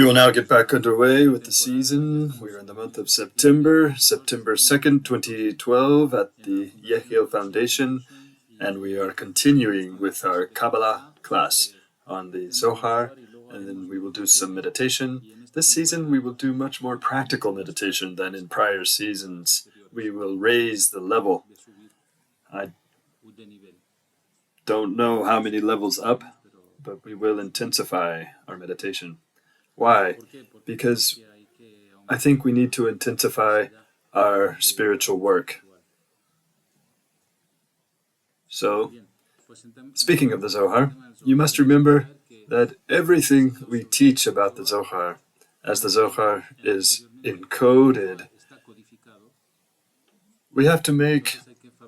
We will now get back underway with the season. We are in the month of September 2nd, 2012 at the Yehiel Foundation, and we are continuing with our Kabbalah class on the Zohar, and then we will do some meditation. This season we will do much more practical meditation than in prior seasons. We will raise the level. I don't know how many levels up, but we will intensify our meditation. Why? Because I think we need to intensify our spiritual work. So, speaking of the Zohar, you must remember that everything we teach about the Zohar, as the Zohar is encoded, we have to make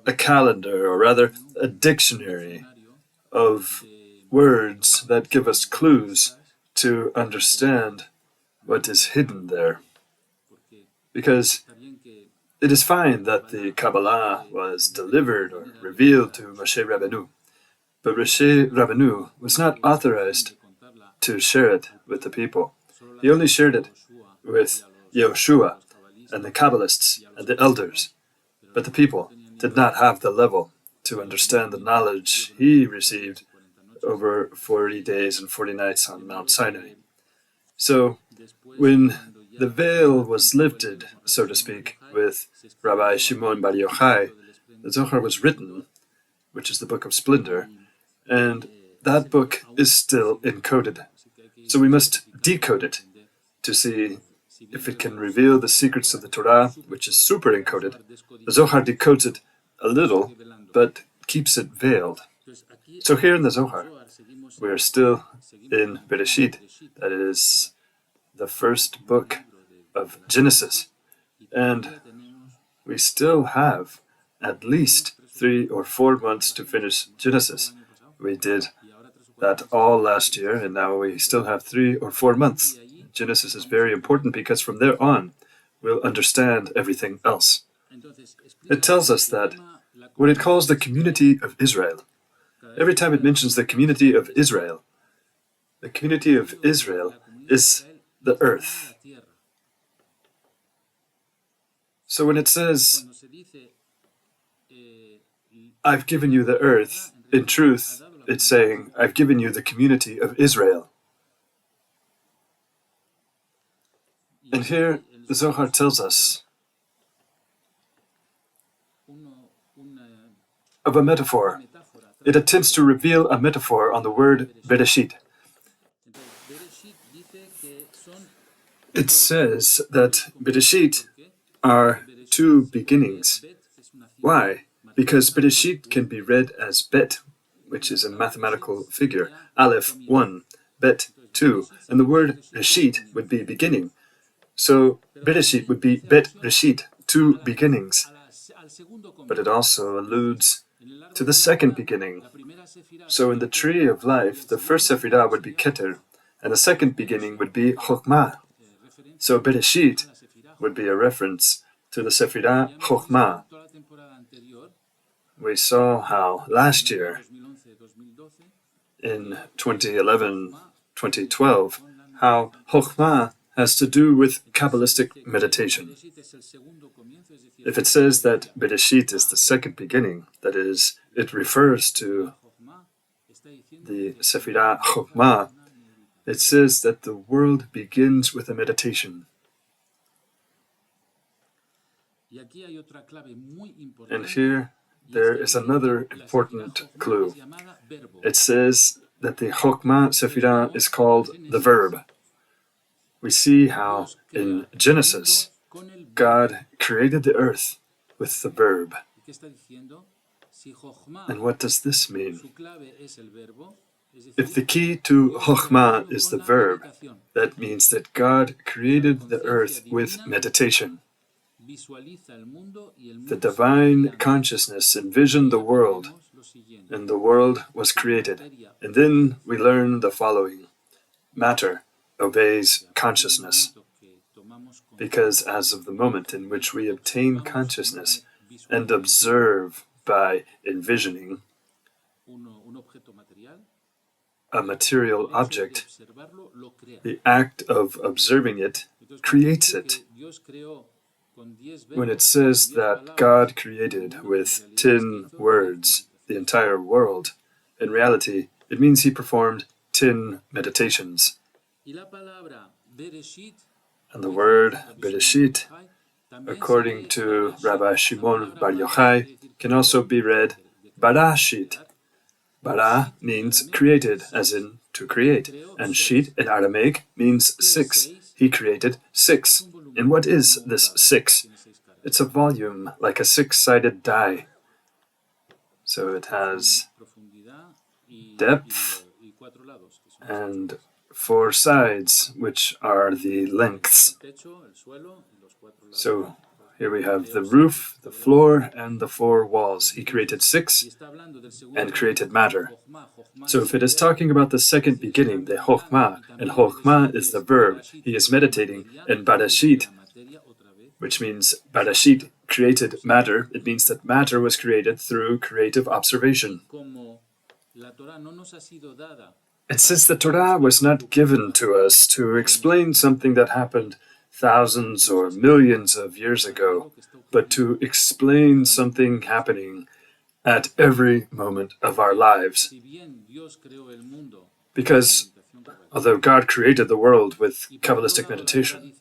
a calendar, or rather a dictionary of words that give us clues to understand what is hidden there. Because it is fine that the Kabbalah was delivered or revealed to Moshe Rabbeinu, but Moshe Rabbeinu was not authorized to share it with the people. He only shared it with Yehoshua and the Kabbalists and the elders, but the people did not have the level to understand the knowledge he received over 40 days and 40 nights on Mount Sinai. So, when the veil was lifted, so to speak, with Rabbi Shimon Bar Yochai, the Zohar was written, which is the Book of Splendor, and that book is still encoded. So we must decode it to see if it can reveal the secrets of the Torah, which is super encoded. The Zohar decodes it a little, but keeps it veiled. So here in the Zohar, we are still in Bereshit, that is the first book of Genesis, and we still have at least 3 or 4 months to finish Genesis. We did that all last year, and now we still have 3 or 4 months. Genesis is very important because from there on, we'll understand everything else. It tells us that what it calls the community of Israel, every time it mentions the community of Israel is the earth. So when it says, I've given you the earth, in truth, it's saying, I've given you the community of Israel. And here, the Zohar tells us of a metaphor. It attempts to reveal a metaphor on the word Bereshit. It says that Bereshit are 2 beginnings. Why? Because Bereshit can be read as Bet, which is a mathematical figure, Aleph 1, Bet 2, and the word Reshit would be beginning. So Bereshit would be Bet Reshit, 2 beginnings. But it also alludes to the second beginning. So in the tree of life, the first Sephirah would be Keter, and the second beginning would be Chokhmah. So Bereshit would be a reference to the Sephirah Chokhmah. We saw how last year, in 2011, 2012, how Chokhmah has to do with Kabbalistic meditation. If it says that Bereshit is the second beginning, that is, it refers to the Sephirah Chokhmah, it says that the world begins with a meditation. And here, there is another important clue. It says that the Chokhmah Sephirah is called the verb. We see how in Genesis, God created the earth with the verb. And what does this mean? If the key to Chokhmah is the verb, that means that God created the earth with meditation. The divine consciousness envisioned the world, and the world was created. And then we learn the following. Matter obeys consciousness, because as of the moment in which we obtain consciousness and observe by envisioning, a material object, the act of observing it creates it. When it says that God created with 10 words the entire world, in reality, it means he performed 10 meditations. And the word Bereshit, according to Rabbi Shimon Bar Yochai, can also be read Barashit. Bara means created, as in to create, and shit in Aramaic means 6. He created 6. And what is this 6? It's a volume, like a 6-sided die. So it has depth and 4 sides, which are the lengths. So here we have the roof, the floor, and the 4 walls. He created 6 and created matter. So if it is talking about the second beginning, the Chokhmah, and Chokhmah is the verb, he is meditating, and Bereshit, which means Bereshit created matter, it means that matter was created through creative observation. And since the Torah was not given to us to explain something that happened thousands or millions of years ago, but to explain something happening at every moment of our lives. Because although God created the world with Kabbalistic meditation,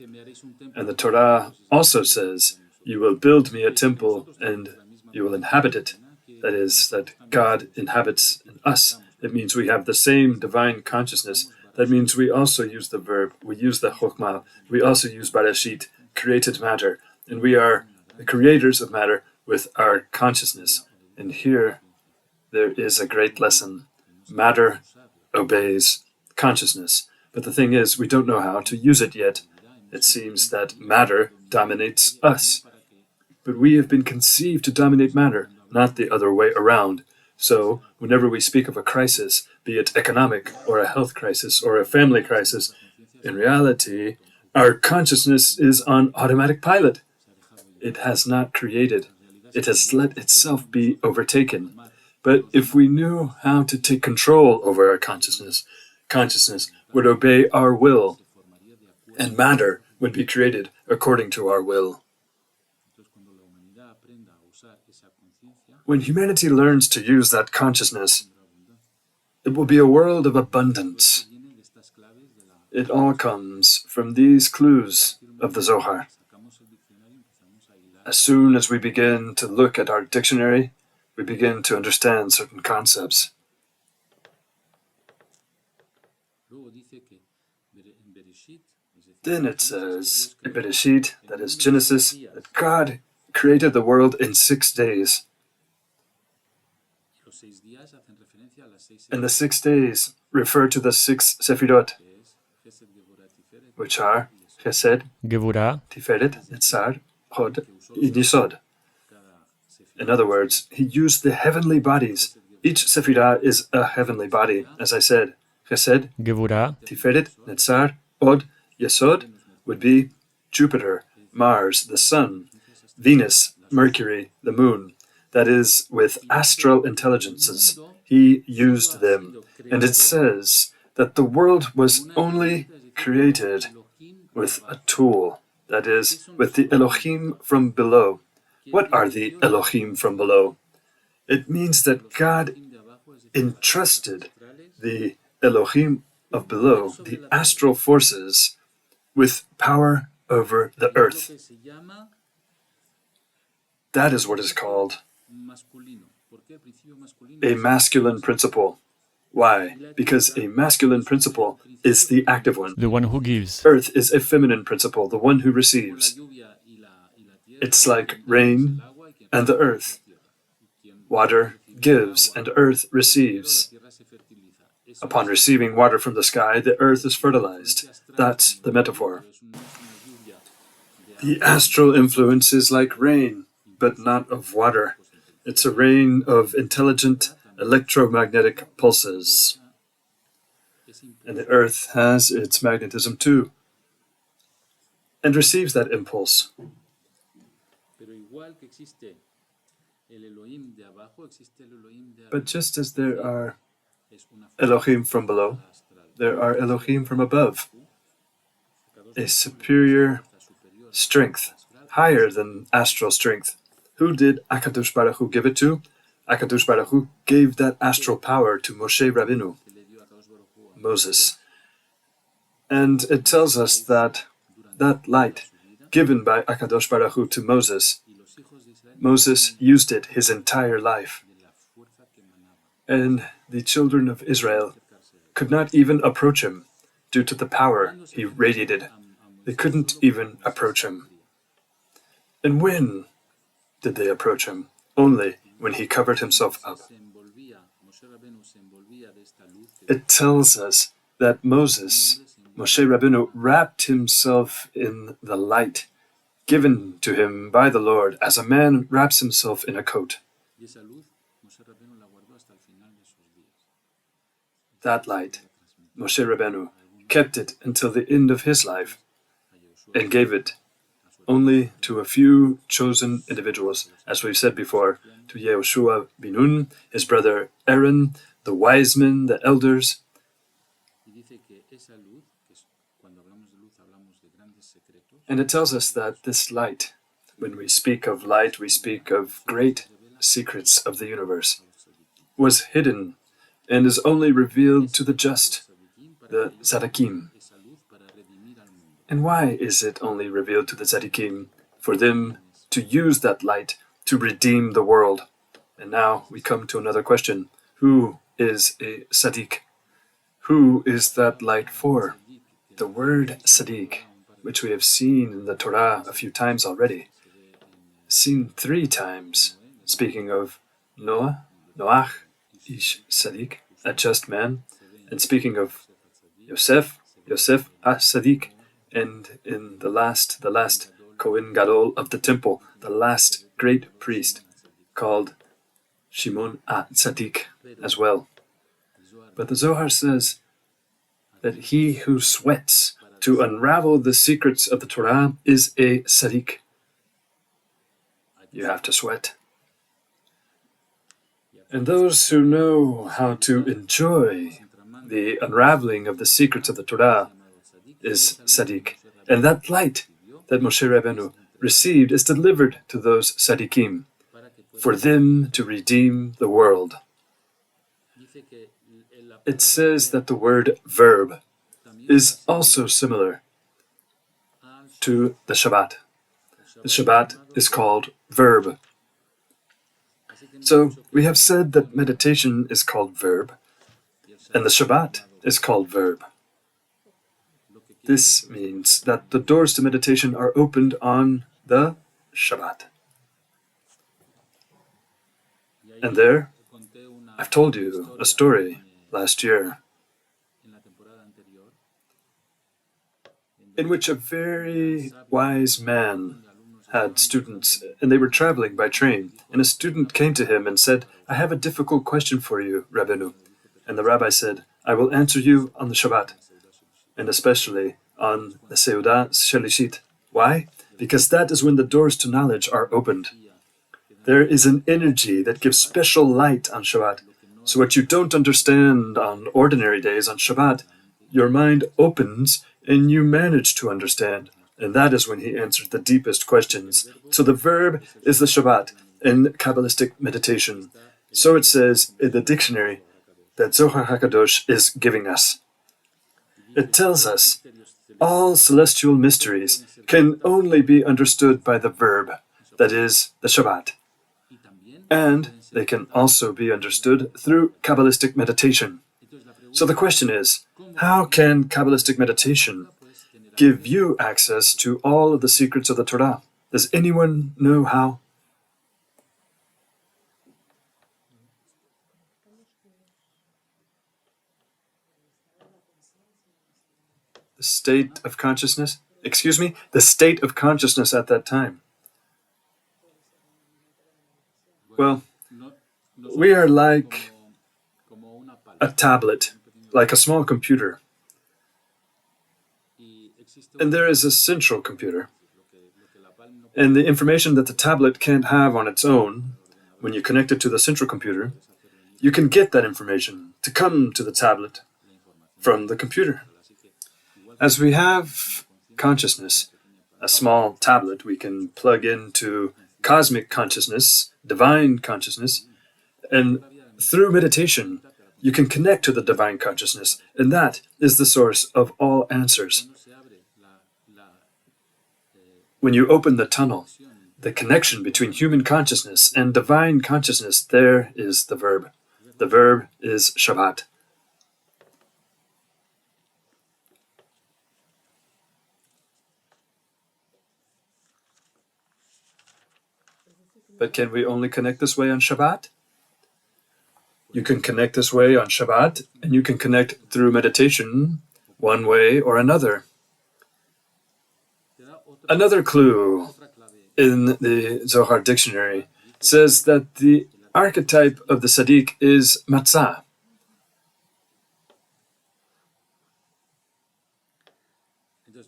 and the Torah also says, you will build me a temple and you will inhabit it, that is, that God inhabits in us. It means we have the same divine consciousness. That means we also use the verb, we use the Chokhmah, we also use Bereshit, created matter, and we are the creators of matter with our consciousness. And here there is a great lesson. Matter obeys consciousness. But the thing is, we don't know how to use it yet. It seems that matter dominates us. But we have been conceived to dominate matter, not the other way around. So, whenever we speak of a crisis, be it economic, or a health crisis, or a family crisis, in reality, our consciousness is on automatic pilot. It has not created. It has let itself be overtaken. But if we knew how to take control over our consciousness, consciousness would obey our will, and matter would be created according to our will. When humanity learns to use that consciousness, it will be a world of abundance. It all comes from these clues of the Zohar. As soon as we begin to look at our dictionary, we begin to understand certain concepts. Then it says, in Bereshit, that is Genesis, that God created the world in 6 days. And the 6 days refer to the 6 Sefirot, which are Chesed, Gevurah, Tiferet, Netzar, Hod, and Yesod. In other words, he used the heavenly bodies. Each Sephirah is a heavenly body, as I said. Chesed, Gevurah, Tiferet, Netzar, Hod, Yesod would be Jupiter, Mars, the Sun, Venus, Mercury, the Moon. That is, with astral intelligences, he used them. And it says that the world was only created with a tool, that is, with the Elohim from below. What are the Elohim from below? It means that God entrusted the Elohim of below, the astral forces, with power over the earth. That is what is called a masculine principle. Why? Because a masculine principle is the active one. the one who gives. Earth is a feminine principle, the one who receives. It's like rain and the earth. Water gives and earth receives. Upon receiving water from the sky, the earth is fertilized. That's the metaphor. The astral influence is like rain, but not of water. It's a rain of intelligent electromagnetic pulses. And the earth has its magnetism too, and receives that impulse. But just as there are Elohim from below. There are Elohim from above. A superior strength, higher than astral strength. Who did HaKadosh Baruch Hu give it to? HaKadosh Baruch Hu gave that astral power to Moshe Rabbeinu, Moses. And it tells us that that light given by HaKadosh Baruch Hu to Moses, Moses used it his entire life. And the children of Israel could not even approach him due to the power he radiated. They couldn't even approach him. And when did they approach him? Only when he covered himself up. It tells us that Moshe Rabbeinu, wrapped himself in the light given to him by the Lord, as a man wraps himself in a coat. That light, Moshe Rabbeinu kept it until the end of his life and gave it only to a few chosen individuals, as we've said before, to Yehoshua bin Nun, his brother Aaron, the wise men, the elders. And it tells us that this light, when we speak of light, we speak of great secrets of the universe, was hidden and is only revealed to the just, the tzaddikim. And why is it only revealed to the tzaddikim? For them to use that light to redeem the world. And now we come to another question. Who is a tzaddik? Who is that light for? The word tzaddik, which we have seen in the Torah a few times already, seen 3 times, speaking of Noach, ish tzaddik, a just man, and speaking of Yosef ha-tzaddik, and in the last Kohen Gadol of the temple, the last great priest, called Shimon ha-tzaddik as well. But the Zohar says that he who sweats to unravel the secrets of the Torah is a tzaddik. You have to sweat. And those who know how to enjoy the unraveling of the secrets of the Torah is tzaddik. And that light that Moshe Rabbeinu received is delivered to those tzaddikim for them to redeem the world. It says that the word verb is also similar to the Shabbat. The Shabbat is called verb. So we have said that meditation is called verb, and the Shabbat is called verb. This means that the doors to meditation are opened on the Shabbat. And there, I've told you a story last year in which a very wise man had students, and they were traveling by train, and a student came to him and said, "I have a difficult question for you, Rabbeinu." And the rabbi said, "I will answer you on the Shabbat, and especially on the Seudah Shalishit." Why? Because that is when the doors to knowledge are opened. There is an energy that gives special light on Shabbat. So what you don't understand on ordinary days on Shabbat, your mind opens and you manage to understand. And that is when he answered the deepest questions. So the verb is the Shabbat in Kabbalistic meditation. So it says in the dictionary that Zohar Ha Kadosh is giving us. It tells us all celestial mysteries can only be understood by the verb, that is, the Shabbat. And they can also be understood through Kabbalistic meditation. So the question is, how can Kabbalistic meditation give you access to all of the secrets of the Torah? Does anyone know how? The state of consciousness? The state of consciousness at that time. Well, we are like a tablet, like a small computer. And there is a central computer. And the information that the tablet can't have on its own, when you connect it to the central computer, you can get that information to come to the tablet from the computer. As we have consciousness, a small tablet we can plug into cosmic consciousness, divine consciousness, and through meditation, you can connect to the divine consciousness, and that is the source of all answers. When you open the tunnel, the connection between human consciousness and divine consciousness, there is the verb. The verb is Shabbat. But can we only connect this way on Shabbat? You can connect this way on Shabbat, and you can connect through meditation one way or another. Another clue in the Zohar dictionary says that the archetype of the tzaddik is matzah.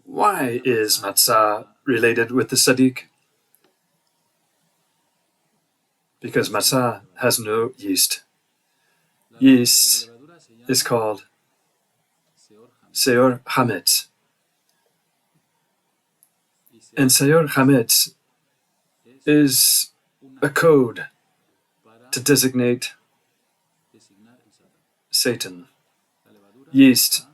Why is matzah related with the tzaddik? Because matzah has no yeast. Yeast is called Seor Hametz. And Seor Hametz is a code to designate Satan. Yeast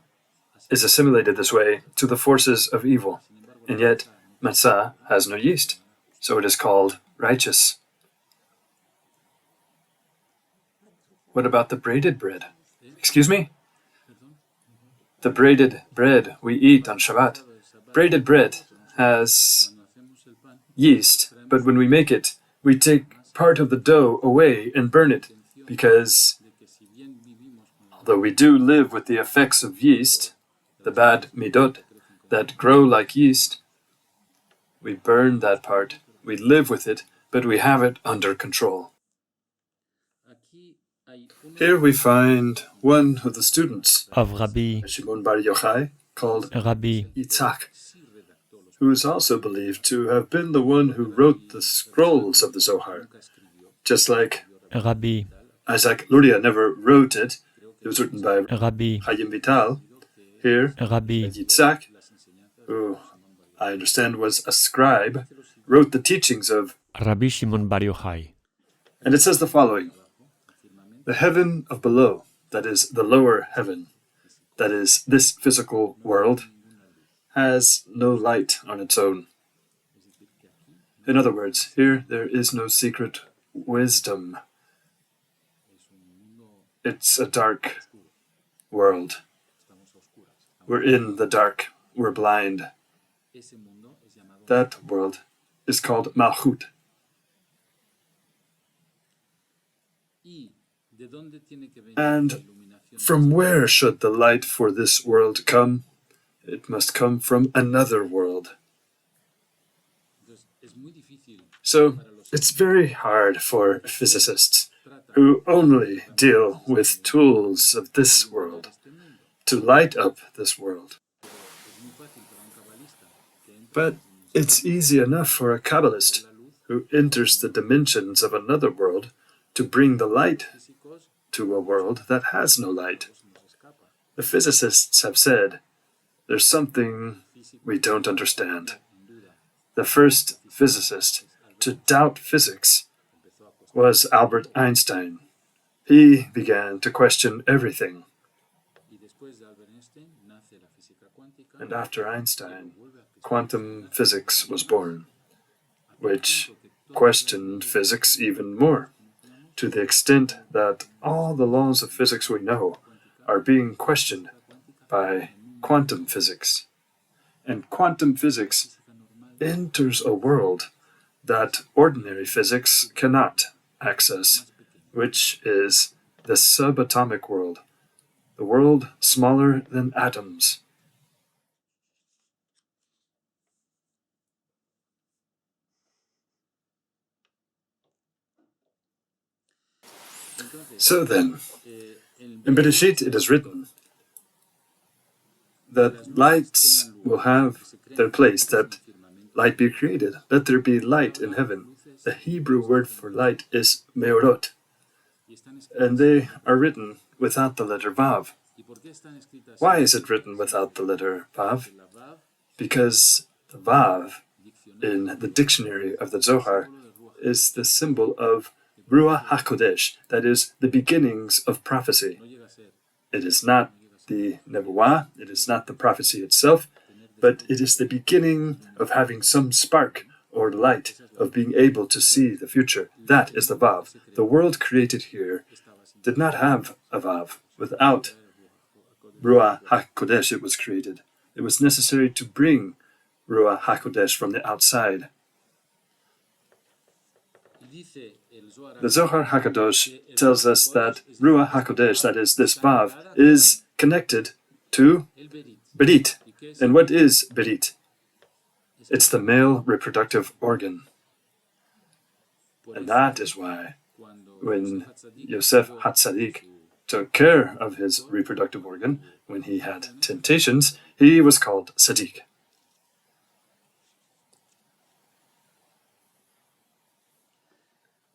is assimilated this way to the forces of evil, and yet matzah has no yeast, so it is called righteous. What about the braided bread? Excuse me? The braided bread we eat on Shabbat. Braided bread has yeast, but when we make it, we take part of the dough away and burn it, because although we do live with the effects of yeast, the bad midot that grow like yeast, we burn that part, we live with it, but we have it under control. Here we find one of the students of Rabbi Shimon Bar Yochai, called Rabbi Yitzhak, who is also believed to have been the one who wrote the scrolls of the Zohar. Just like Rabbi Isaac Luria never wrote it, it was written by Rabbi Chaim Vital. Here, Rabbi Yitzhak, who I understand was a scribe, wrote the teachings of, Rabbi Shimon Bar Yochai. and it says the following: the heaven of below, that is the lower heaven, that is this physical world, has no light on its own. In other words, here there is no secret wisdom. It's a dark world. We're in the dark. We're blind. That world is called Malchut. And from where should the light for this world come? It must come from another world. So it's very hard for physicists who only deal with tools of this world to light up this world. But it's easy enough for a Kabbalist who enters the dimensions of another world to bring the light to a world that has no light. The physicists have said, there's something we don't understand. The first physicist to doubt physics was Albert Einstein. He began to question everything. And after Einstein, quantum physics was born, which questioned physics even more, to the extent that all the laws of physics we know are being questioned by quantum physics. And quantum physics enters a world that ordinary physics cannot access, which is the subatomic world, the world smaller than atoms. So then, in Bereshit it is written that lights will have their place, that light be created. Let there be light in heaven. The Hebrew word for light is meorot. and they are written without the letter Vav. Why is it written without the letter Vav? Because the Vav in the dictionary of the Zohar is the symbol of Ruach HaKodesh, that is, the beginnings of prophecy. It is not the Nebuah, it is not the prophecy itself, but it is the beginning of having some spark or light, of being able to see the future. That is the Vav. The world created here did not have a Vav. Without Ruach HaKodesh it was created. It was necessary to bring Ruach HaKodesh from the outside. The Zohar Ha Kadosh tells us that Ruach HaKodesh, that is, this Vav, is connected to Bereshit. And what is Bereshit? It's the male reproductive organ. And that is why when Yosef HaTzadik took care of his reproductive organ, when he had temptations, he was called Tzaddik.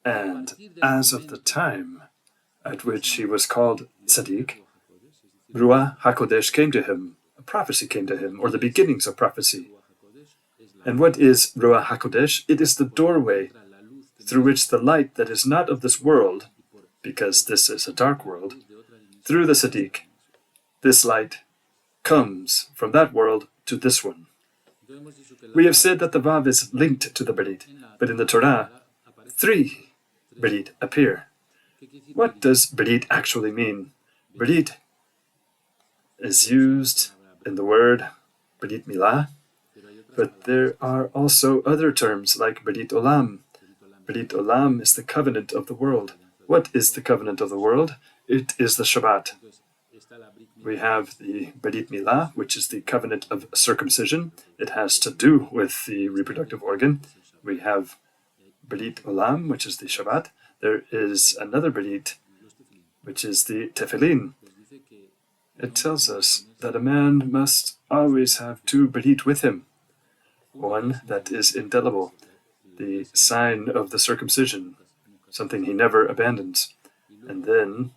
And as of the time at which he was called Tzaddik, Ruach HaKodesh came to him, a prophecy came to him, or the beginnings of prophecy. And what is Ruach HaKodesh? It is the doorway through which the light that is not of this world, because this is a dark world, through the Tzaddik, this light comes from that world to this one. We have said that the Vav is linked to the Bereshit, but in the Torah, 3 Bereshit appear. What does Bereshit actually mean? Bereshit is used in the word Brit Milah, but there are also other terms like Brit Olam. Brit Olam is the covenant of the world. What is the covenant of the world? It is the Shabbat. We have the Brit Milah, which is the covenant of circumcision. It has to do with the reproductive organ. We have Brit Olam, which is the Shabbat. There is another Brit, which is the Tefillin. It tells us that a man must always have 2 Brit with him. One that is indelible, the sign of the circumcision, something he never abandons. And then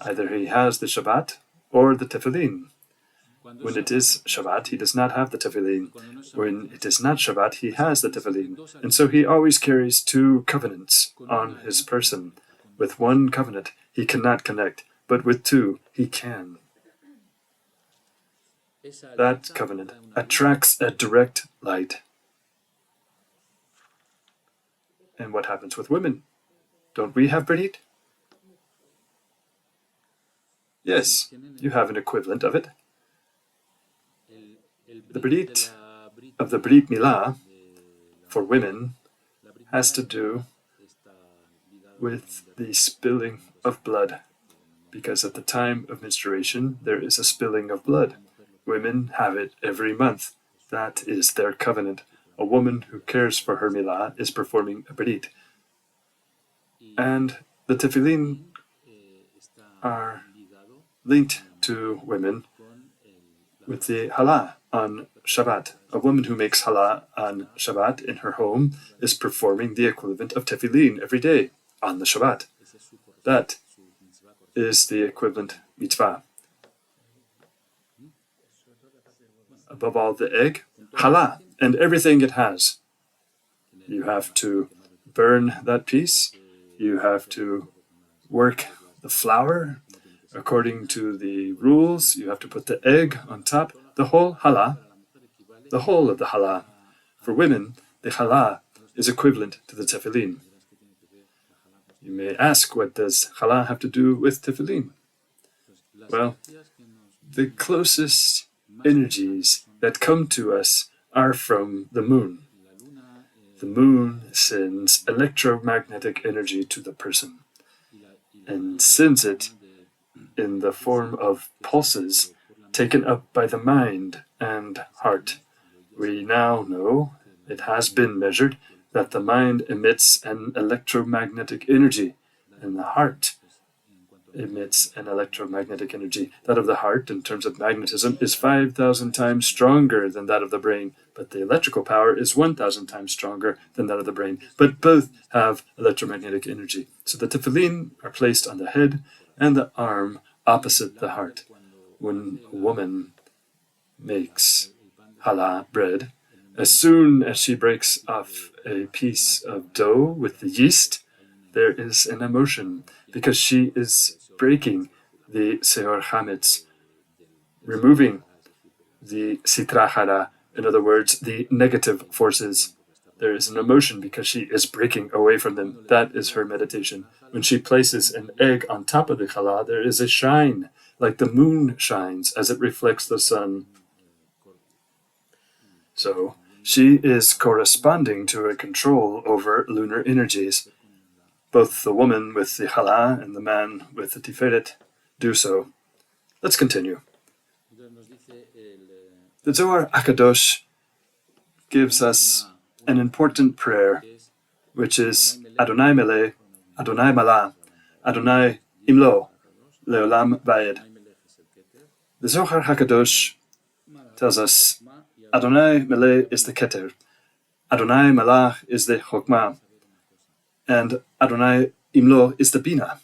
either he has the Shabbat or the Tefillin. When it is Shabbat, he does not have the Tefillin. When it is not Shabbat, he has the Tefillin. And so he always carries 2 covenants on his person. With 1 covenant, he cannot connect, but with 2, he can. That covenant attracts a direct light. And what happens with women? Don't we have Bereshit? Yes, you have an equivalent of it. The Bereshit of the Brit Milah for women has to do with the spilling of blood, because at the time of menstruation there is a spilling of blood. Women have it every month. That is their covenant. A woman who cares for her milah is performing a Bereshit. And the tefillin are linked to women with the halah on Shabbat. A woman who makes halah on Shabbat in her home is performing the equivalent of tefillin every day on the Shabbat. That is the equivalent mitzvah. Above all, the egg, halah, and everything it has. You have to burn that piece. You have to work the flour according to the rules. You have to put the egg on top. The whole halah, the whole of the halah. For women, the halah is equivalent to the tefillin. You may ask, what does halah have to do with tefillin? Well, the closest energies that come to us are from the moon. The moon sends electromagnetic energy to the person and sends it in the form of pulses taken up by the mind and heart. We now know, it has been measured, that the mind emits an electromagnetic energy, and the heart emits an electromagnetic energy. That of the heart, in terms of magnetism, is 5,000 times stronger than that of the brain, but the electrical power is 1,000 times stronger than that of the brain. But both have electromagnetic energy. So the tefillin are placed on the head and the arm opposite the heart. When a woman makes challah, bread, as soon as she breaks off a piece of dough with the yeast, there is an emotion, because she is breaking the seor chametz, removing the sitra hara, in other words, the negative forces. There is an emotion because she is breaking away from them. That is her meditation. When she places an egg on top of the challah, there is a shine, like the moon shines as it reflects the sun. So she is corresponding to a control over lunar energies. Both the woman with the challah and the man with the tiferet do so. Let's continue. The Zohar Ha Kadosh gives us an important prayer, which is Adonai Melech, Adonai Malah, Adonai Imlo, Leolam Vaed. The Zohar Ha Kadosh tells us Adonai Melech is the Keter, Adonai Malach is the Chokmah, and Adonai Imlo is the Bina.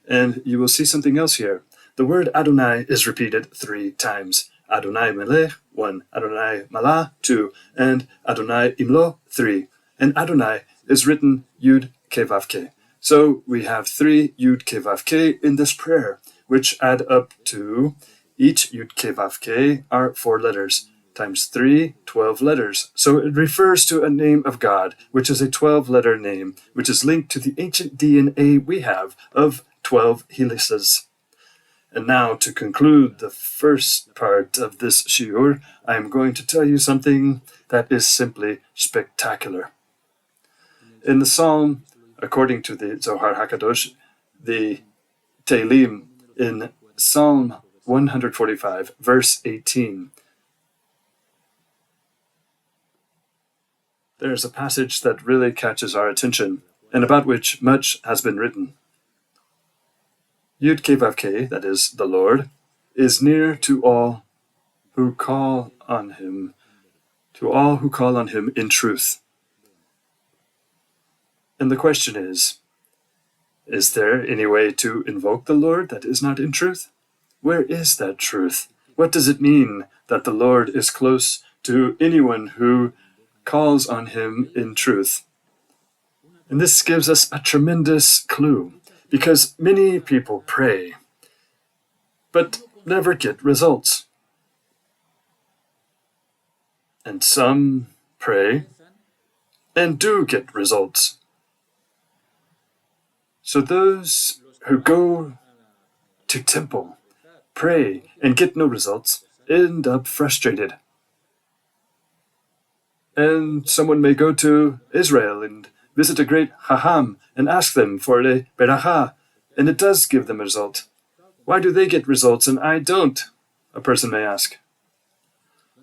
And you will see something else here. The word Adonai is repeated 3 times. Adonai Melech, 1. Adonai Malah, 2. And Adonai Imlo, 3. And Adonai is written Yud Ke Vav Ke. So we have 3 Yud Ke Vav Ke in this prayer, which add up to, each Yud Ke Vav Ke are 4 letters. Times 3, 12 letters. So it refers to a name of God, which is a 12-letter name, which is linked to the ancient DNA we have of 12 helices. And now, to conclude the first part of this shiur, I am going to tell you something that is simply spectacular. In the psalm, according to the Zohar Ha Kadosh, the Tehillim, in Psalm 145, verse 18, there is a passage that really catches our attention, and about which much has been written. Yud Ke Vav Ke, that is, the Lord, is near to all who call on Him, in truth. And the question is there any way to invoke the Lord that is not in truth? Where is that truth? What does it mean that the Lord is close to anyone who calls on Him in truth? And this gives us a tremendous clue, because many people pray, but never get results. And some pray and do get results. So those who go to temple, pray, and get no results end up frustrated. And someone may go to Israel and visit a great Chacham and ask them for a beracha, and it does give them a result. Why do they get results and I don't? A person may ask.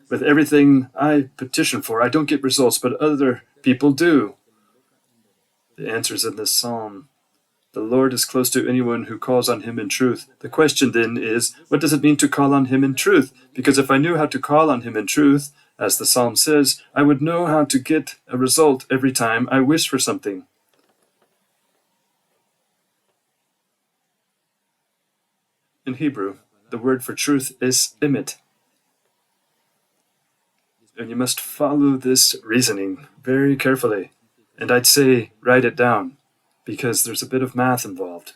With everything I petition for, I don't get results, but other people do. The answer is in this psalm. The Lord is close to anyone who calls on Him in truth. The question then is, what does it mean to call on Him in truth? Because if I knew how to call on Him in truth, as the psalm says, I would know how to get a result every time I wish for something. In Hebrew, the word for truth is emet. And you must follow this reasoning very carefully. And I'd say write it down, because there's a bit of math involved.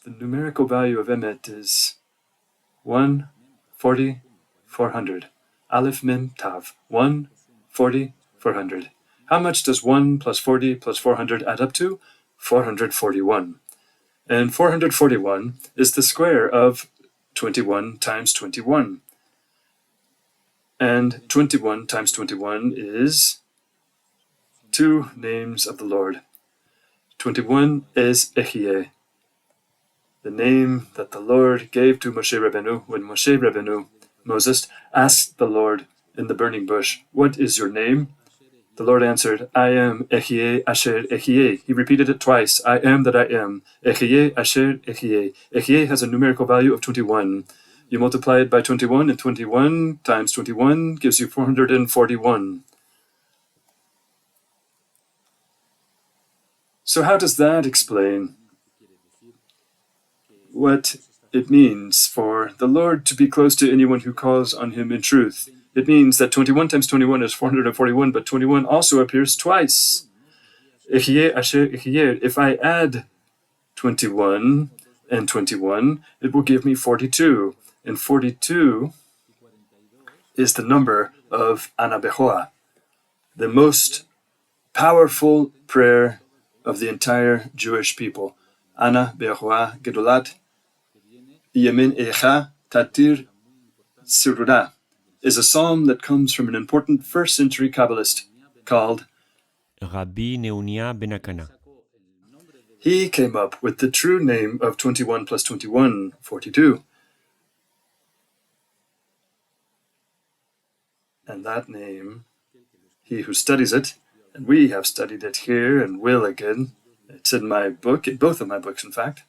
The numerical value of emet is 1, 40, 400. Aleph Mem Tav. 1, 40, 400. How much does 1 plus 40 plus 400 add up to? 441. And 441 is the square of 21 times 21. And 21 times 21 is 2 names of the Lord. 21 is Ehyeh, the name that the Lord gave to Moshe Rabbeinu when Moshe Rabbeinu, Moses, asked the Lord in the burning bush, "What is your name?" The Lord answered, I am Ehyeh Asher Ehyeh. He repeated it twice. I am that I am. Ehyeh Asher Ehyeh. Ehyeh has a numerical value of 21. You multiply it by 21, and 21 times 21 gives you 441. So how does that explain what it means for the Lord to be close to anyone who calls on him in truth? It means that 21 times 21 is 441, but 21 also appears twice. Ehyeh Asher Ehyeh. If I add 21 and 21, it will give me 42. And 42 is the number of Ana Behoa, the most powerful prayer of the entire Jewish people. Ana Behoa Gedolat Yemin Echa Tatir Surura is a psalm that comes from an important first century Kabbalist called Rabbi Neunia ben Akana. He came up with the true name of 21 plus 21, 42. And that name, he who studies it, and we have studied it here and will again, it's in my book, in both of my books, in fact,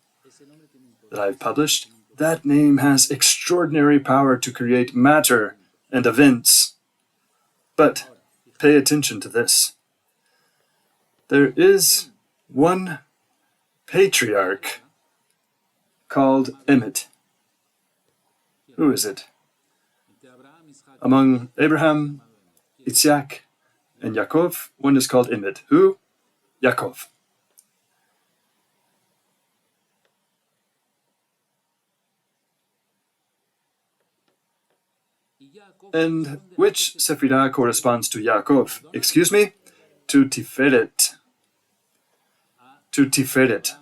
that I've published, that name has extraordinary power to create matter and events. But pay attention to this. There is one patriarch called Emet. Who is it? Among Abraham, Isaac, and Yaakov, one is called Emet. Who? Yaakov. And which Sephirah corresponds to Yaakov? Excuse me? To Tiferet. To Tiferet.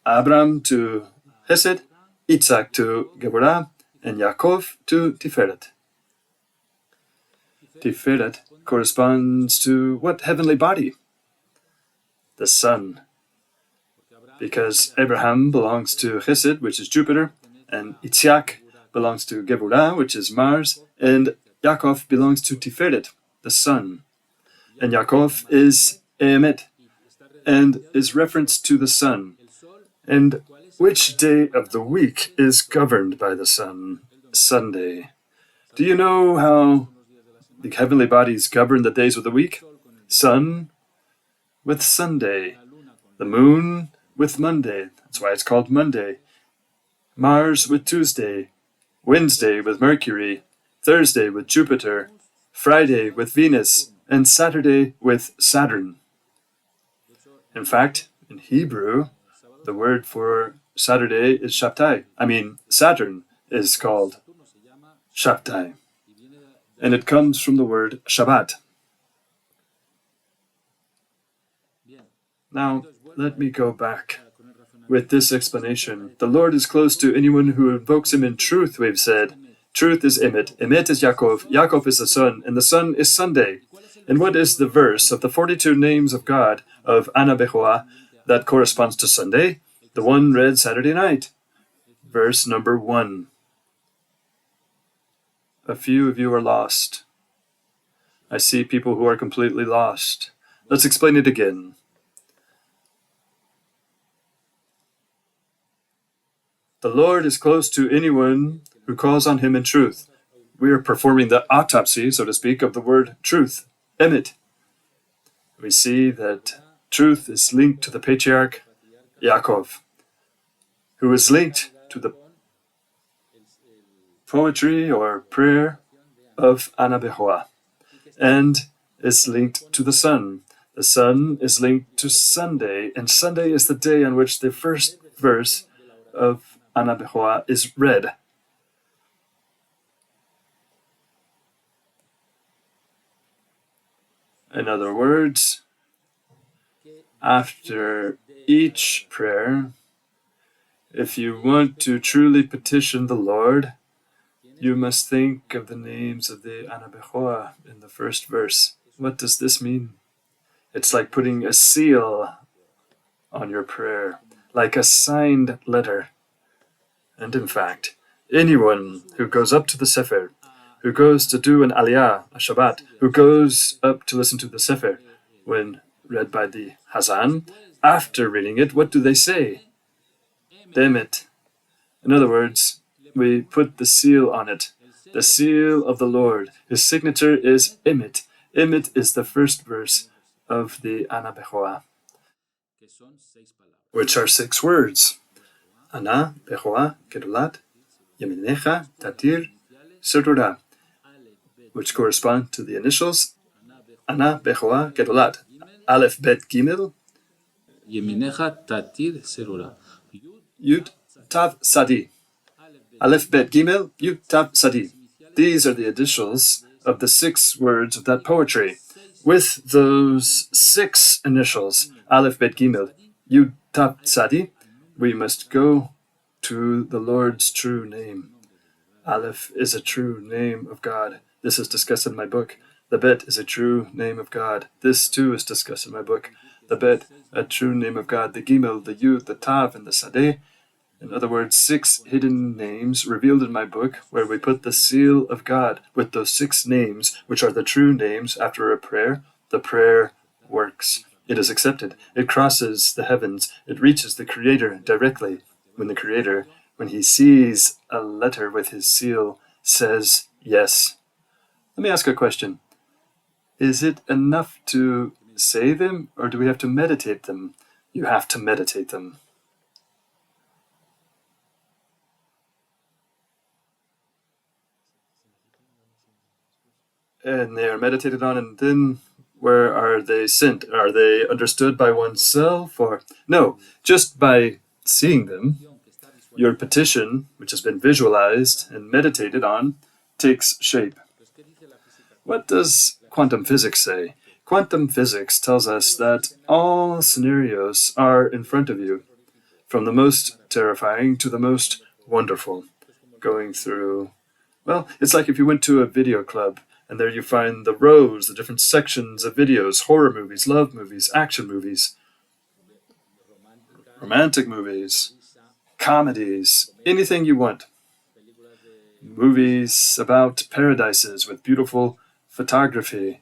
Abraham to Chesed, Isaac to Geburah, and Yaakov to Tiferet. Tiferet corresponds to what heavenly body? The sun. Because Abraham belongs to Chesed, which is Jupiter, and Isaac belongs to Geburah, which is Mars, and Yaakov belongs to Tiferet, the sun. And Yaakov is Emet, and is referenced to the sun. And which day of the week is governed by the sun? Sunday. Do you know how the heavenly bodies govern the days of the week? Sun with Sunday. The moon with Monday. That's why it's called Monday. Mars with Tuesday. Wednesday with Mercury. Thursday with Jupiter. Friday with Venus. And Saturday with Saturn. In fact, in Hebrew, the word for Saturday is Shabtai. Saturn is called Shabtai. And it comes from the word Shabbat. Now, let me go back with this explanation. The Lord is close to anyone who invokes him in truth, we've said. Truth is Emet. Emet is Yaakov. Yaakov is the sun, and the sun is Sunday. And what is the verse of the 42 names of God of Ana Behoa that corresponds to Sunday? The one read Saturday night. Verse number 1. A few of you are lost. I see people who are completely lost. Let's explain it again. The Lord is close to anyone who calls on him in truth. We are performing the autopsy, so to speak, of the word truth, Emet. We see that truth is linked to the patriarch Yaakov, who is linked to the poetry or prayer of Ana Behoa, and is linked to the sun. The sun is linked to Sunday, and Sunday is the day on which the first verse of Ana Behoa is read. In other words, after each prayer, if you want to truly petition the Lord, you must think of the names of the Ana Behoa in the first verse. What does this mean? It's like putting a seal on your prayer, like a signed letter. And in fact, anyone who goes up to the Sefer, who goes to do an aliyah, a Shabbat, who goes up to listen to the Sefer, when read by the Hazan, after reading it, what do they say? Demet. In other words, we put the seal on it, the seal of the Lord. His signature is Emet. Emet is the first verse of the Ana Bechoah, which are 6 words. Ana Bechoah Kedulat Yeminecha Tatir Serura, which correspond to the initials Ana Bechoah Kedulat. Aleph Bet Gimel Yeminecha Tatir Serura. Yud Tav Sadi. Aleph Bet Gimel Yud Tav Sadi. These are the initials of the 6 words of that poetry. With those 6 initials, Aleph Bet Gimel Yud Tav Sadi, we must go to the Lord's true name. Aleph is a true name of God. This is discussed in my book. The Bet is a true name of God. This too is discussed in my book. The Bet, a true name of God. The Gimel, the Yud, the Tav, and the Sadeh. In other words, 6 hidden names revealed in my book, where we put the seal of God with those 6 names, which are the true names. After a prayer, the prayer works. It is accepted. It crosses the heavens. It reaches the Creator directly. When the Creator, when he sees a letter with his seal, says yes. Let me ask a question. Is it enough to say them, or do we have to meditate them? You have to meditate them. And they are meditated on, and then where are they sent? Are they understood by oneself, or no, just by seeing them? Your petition, which has been visualized and meditated on, takes shape. What does quantum physics say? Quantum physics tells us that all scenarios are in front of you, from the most terrifying to the most wonderful, going through, well, it's like if you went to a video club, and there you find the rows, the different sections of videos, horror movies, love movies, action movies, romantic movies, comedies, anything you want. Movies about paradises with beautiful photography.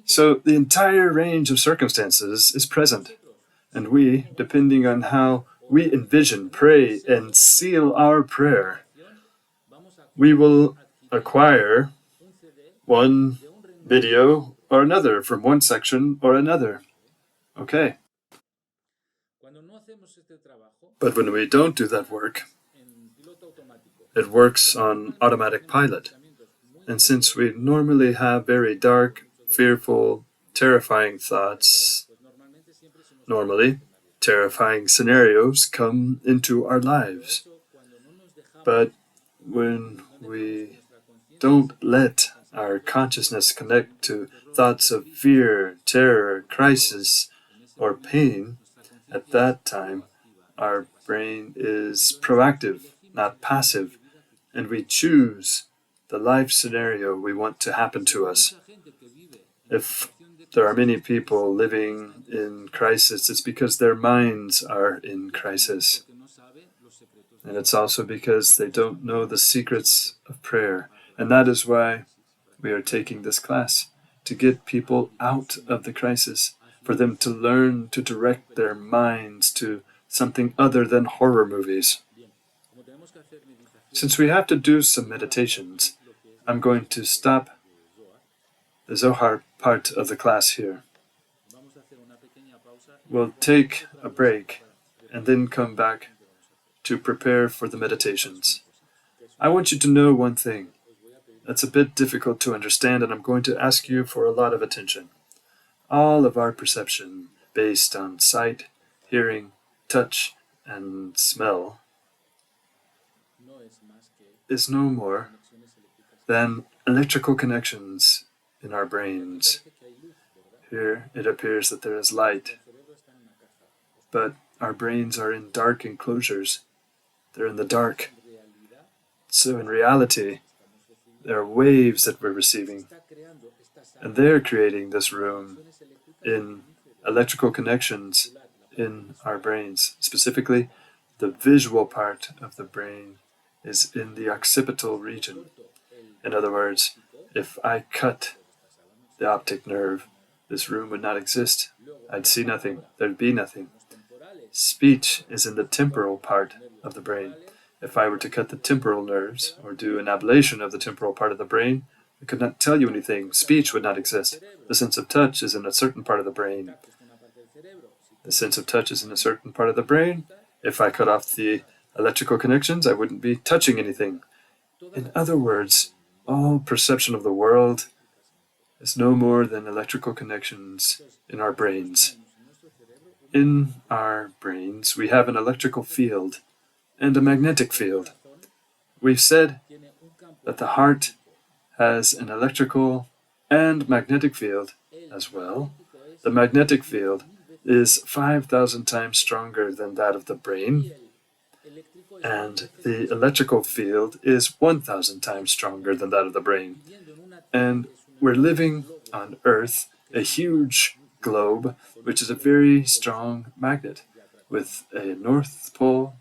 So the entire range of circumstances is present. And we, depending on how we envision, pray, and seal our prayer, we will acquire one video or another from one section or another. Okay. But when we don't do that work, it works on automatic pilot. And since we normally have very dark, fearful, terrifying thoughts, normally terrifying scenarios come into our lives. But when we don't let our consciousness connect to thoughts of fear, terror, crisis, or pain, at that time, our brain is proactive, not passive, and we choose the life scenario we want to happen to us. If there are many people living in crisis, it's because their minds are in crisis. And it's also because they don't know the secrets of prayer. And that is why we are taking this class, to get people out of the crisis, for them to learn to direct their minds to something other than horror movies. Since we have to do some meditations, I'm going to stop the Zohar part of the class here. We'll take a break and then come back to prepare for the meditations. I want you to know one thing that's a bit difficult to understand, and I'm going to ask you for a lot of attention. All of our perception, based on sight, hearing, touch, and smell, is no more than electrical connections in our brains. Here it appears that there is light, but our brains are in dark enclosures. They're in the dark. So in reality, there are waves that we're receiving, and they're creating this room in electrical connections in our brains. Specifically, the visual part of the brain is in the occipital region, In other words, if I cut the optic nerve, this room would not exist. I'd see nothing. There'd be nothing. Speech is in the temporal part of the brain. If I were to cut the temporal nerves or do an ablation of the temporal part of the brain, I could not tell you anything. Speech would not exist. The sense of touch is in a certain part of the brain. The sense of touch is in a certain part of the brain. If I cut off the electrical connections, I wouldn't be touching anything. In other words, all perception of the world is no more than electrical connections in our brains. In our brains, we have an electrical field and a magnetic field. We've said that the heart has an electrical and magnetic field as well. The magnetic field is 5,000 times stronger than that of the brain, and the electrical field is 1,000 times stronger than that of the brain. And we're living on Earth, a huge globe, which is a very strong magnet, with a north pole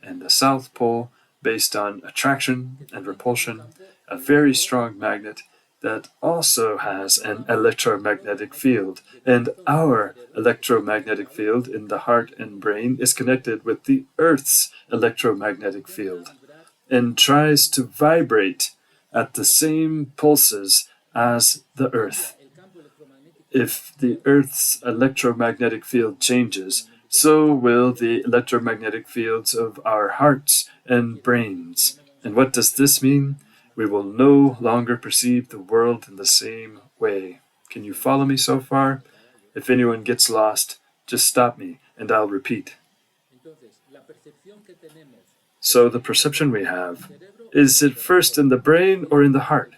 and a south pole based on attraction and repulsion, a very strong magnet that also has an electromagnetic field. And our electromagnetic field in the heart and brain is connected with the Earth's electromagnetic field and tries to vibrate at the same pulses as the Earth. If the Earth's electromagnetic field changes, so will the electromagnetic fields of our hearts and brains. And what does this mean? We will no longer perceive the world in the same way. Can you follow me so far? If anyone gets lost, just stop me and I'll repeat. So the perception we have, is it first in the brain or in the heart?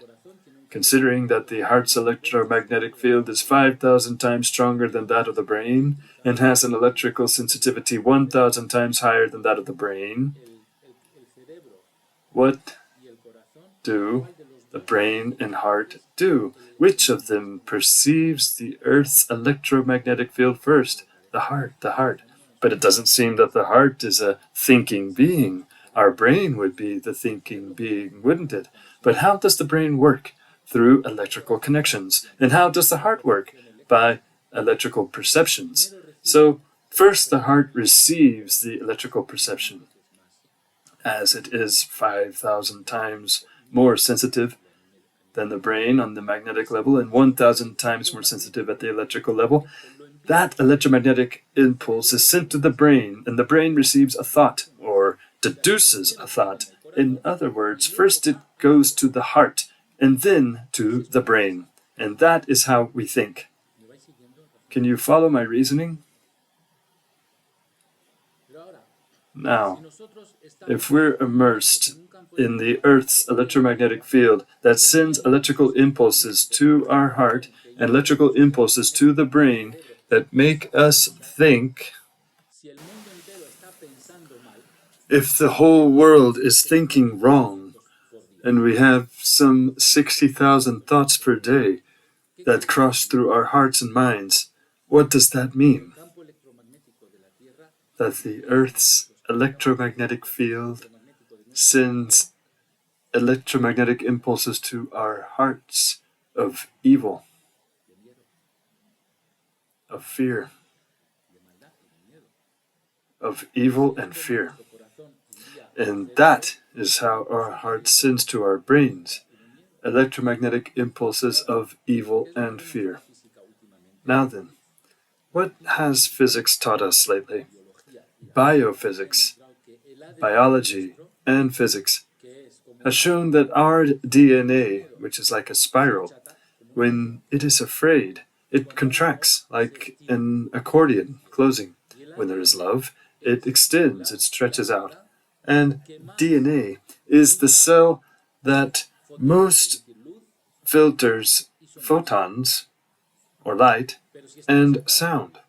Considering that the heart's electromagnetic field is 5,000 times stronger than that of the brain and has an electrical sensitivity 1,000 times higher than that of the brain, what do the brain and heart do? Which of them perceives the Earth's electromagnetic field first? The heart. But it doesn't seem that the heart is a thinking being. Our brain would be the thinking being, wouldn't it? But how does the brain work? Through electrical connections. And how does the heart work? By electrical perceptions. So first the heart receives the electrical perception, as it is 5,000 times more sensitive than the brain on the magnetic level and 1,000 times more sensitive at the electrical level. That electromagnetic impulse is sent to the brain, and the brain receives a thought or deduces a thought. In other words, first it goes to the heart and then to the brain. And that is how we think. Can you follow my reasoning? Now, if we're immersed in the Earth's electromagnetic field that sends electrical impulses to our heart and electrical impulses to the brain that make us think, if the whole world is thinking wrong, and we have some 60,000 thoughts per day that cross through our hearts and minds, what does that mean? That the Earth's electromagnetic field sends electromagnetic impulses to our hearts of evil, of fear, of evil and fear. And that is how our heart sends to our brains electromagnetic impulses of evil and fear. Now then, what has physics taught us lately? Biophysics, biology, and physics has shown that our DNA, which is like a spiral, when it is afraid, it contracts like an accordion closing. When there is love, it extends, it stretches out. And DNA is the cell that most filters photons, or light, and sound.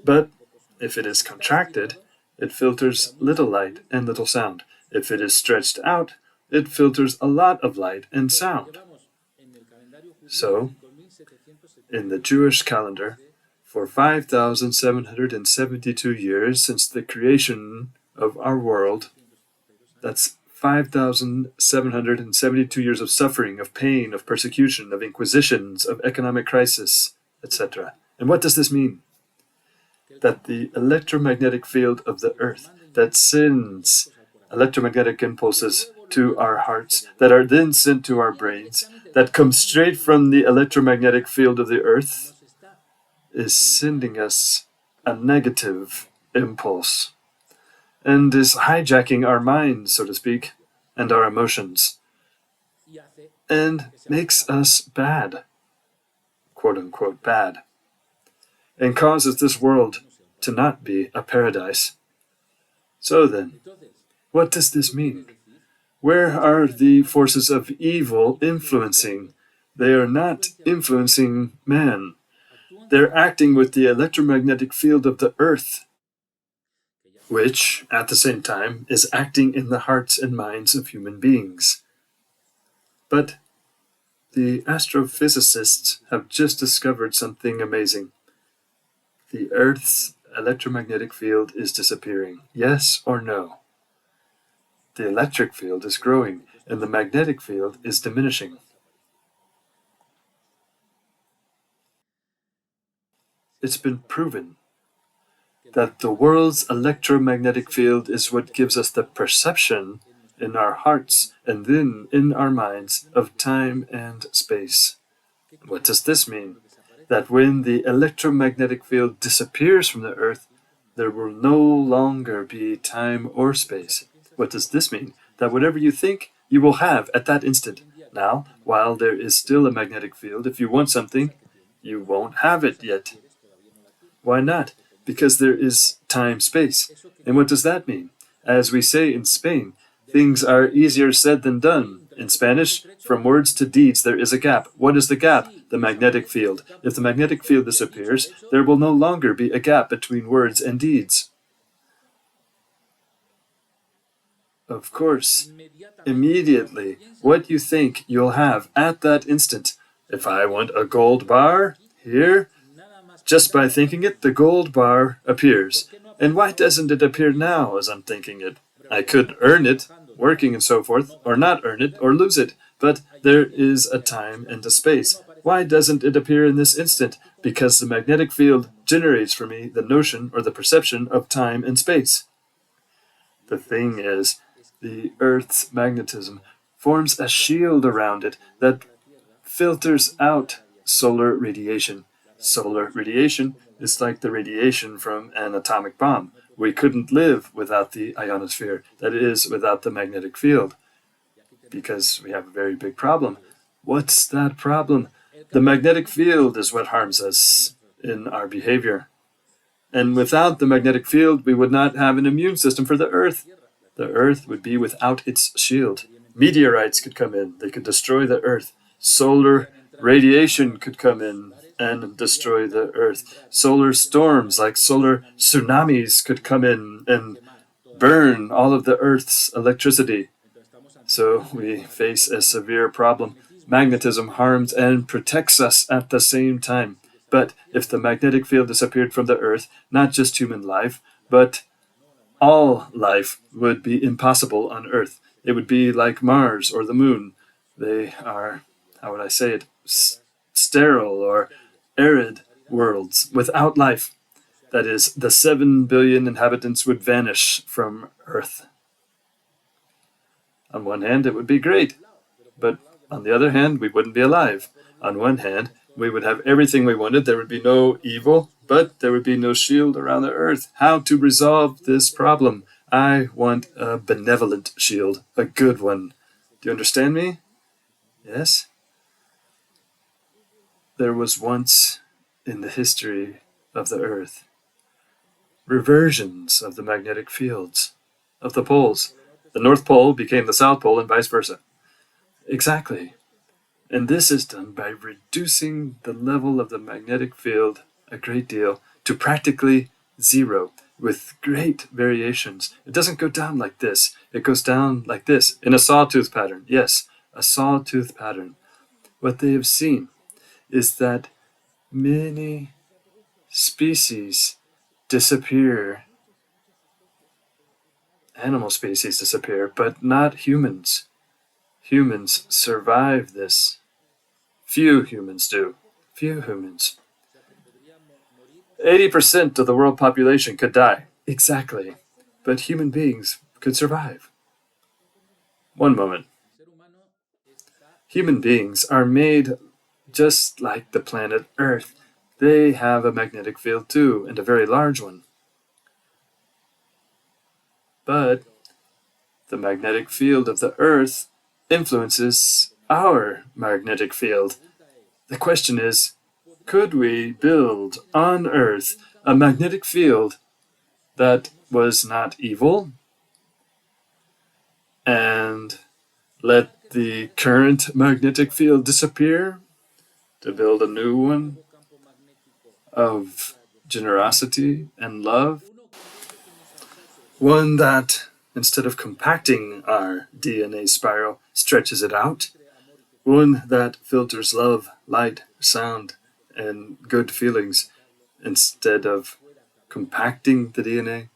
But if it is contracted, it filters little light and little sound. If it is stretched out, it filters a lot of light and sound. So, in the Jewish calendar, for 5,772 years since the creation of our world, that's 5,772 years of suffering, of pain, of persecution, of inquisitions, of economic crisis, etc. And what does this mean? That the electromagnetic field of the earth that sends electromagnetic impulses to our hearts, that are then sent to our brains, that come straight from the electromagnetic field of the earth, is sending us a negative impulse and is hijacking our minds, so to speak, and our emotions, and makes us bad, quote unquote bad, and causes this world to not be a paradise. So then, what does this mean? Where are the forces of evil influencing? They are not influencing man. They're acting with the electromagnetic field of the earth, which, at the same time, is acting in the hearts and minds of human beings. But the astrophysicists have just discovered something amazing. The Earth's electromagnetic field is disappearing. Yes or no? The electric field is growing, and the magnetic field is diminishing. It's been proven that the world's electromagnetic field is what gives us the perception in our hearts and then in our minds of time and space. What does this mean? That when the electromagnetic field disappears from the earth, there will no longer be time or space. What does this mean? That whatever you think, you will have at that instant. Now, while there is still a magnetic field, if you want something, you won't have it yet. Why not? Because there is time-space. And what does that mean? As we say in Spain, things are easier said than done. In Spanish, from words to deeds, there is a gap. What is the gap? The magnetic field. If the magnetic field disappears, there will no longer be a gap between words and deeds. Of course, immediately, what you think you'll have at that instant. If I want a gold bar, here, just by thinking it, the gold bar appears. And why doesn't it appear now as I'm thinking it? I could earn it, working and so forth, or not earn it, or lose it. But there is a time and a space. Why doesn't it appear in this instant? Because the magnetic field generates for me the notion or the perception of time and space. The thing is, the Earth's magnetism forms a shield around it that filters out solar radiation. Solar radiation is like the radiation from an atomic bomb. We couldn't live without the ionosphere, that is, without the magnetic field, because we have a very big problem. What's that problem? The magnetic field is what harms us in our behavior. And without the magnetic field, we would not have an immune system for the Earth. The Earth would be without its shield. Meteorites could come in. They could destroy the Earth. Solar radiation could come in and destroy the Earth. Solar storms, like solar tsunamis, could come in and burn all of the Earth's electricity. So we face a severe problem. Magnetism harms and protects us at the same time. But if the magnetic field disappeared from the Earth, not just human life, but all life would be impossible on Earth. It would be like Mars or the Moon. They are, how would I say it, sterile or arid worlds without life. That is, the 7 billion inhabitants would vanish from Earth. On one hand, it would be great, but on the other hand, we wouldn't be alive. On one hand, we would have everything we wanted. There would be no evil, but there would be no shield around the Earth. How to resolve this problem? I want a benevolent shield, a good one. Do you understand me? Yes? There was once in the history of the Earth reversions of the magnetic fields, of the poles. The North Pole became the South Pole and vice versa. Exactly. And this is done by reducing the level of the magnetic field a great deal to practically zero with great variations. It doesn't go down like this. It goes down like this in a sawtooth pattern. Yes, a sawtooth pattern. What they have seen is that many species disappear animal species disappear, but not humans. Humans survive this. Few humans do. Few humans. 80% of the world population could die. Exactly. But human beings could survive. One moment. Human beings are made just like the planet Earth. They have a magnetic field too, and a very large one. But the magnetic field of the Earth influences our magnetic field. The question is, could we build on Earth a magnetic field that was not evil and let the current magnetic field disappear to build a new one of generosity and love? One that, instead of compacting our DNA spiral, stretches it out. One that filters love, light, sound, and good feelings instead of compacting the DNA.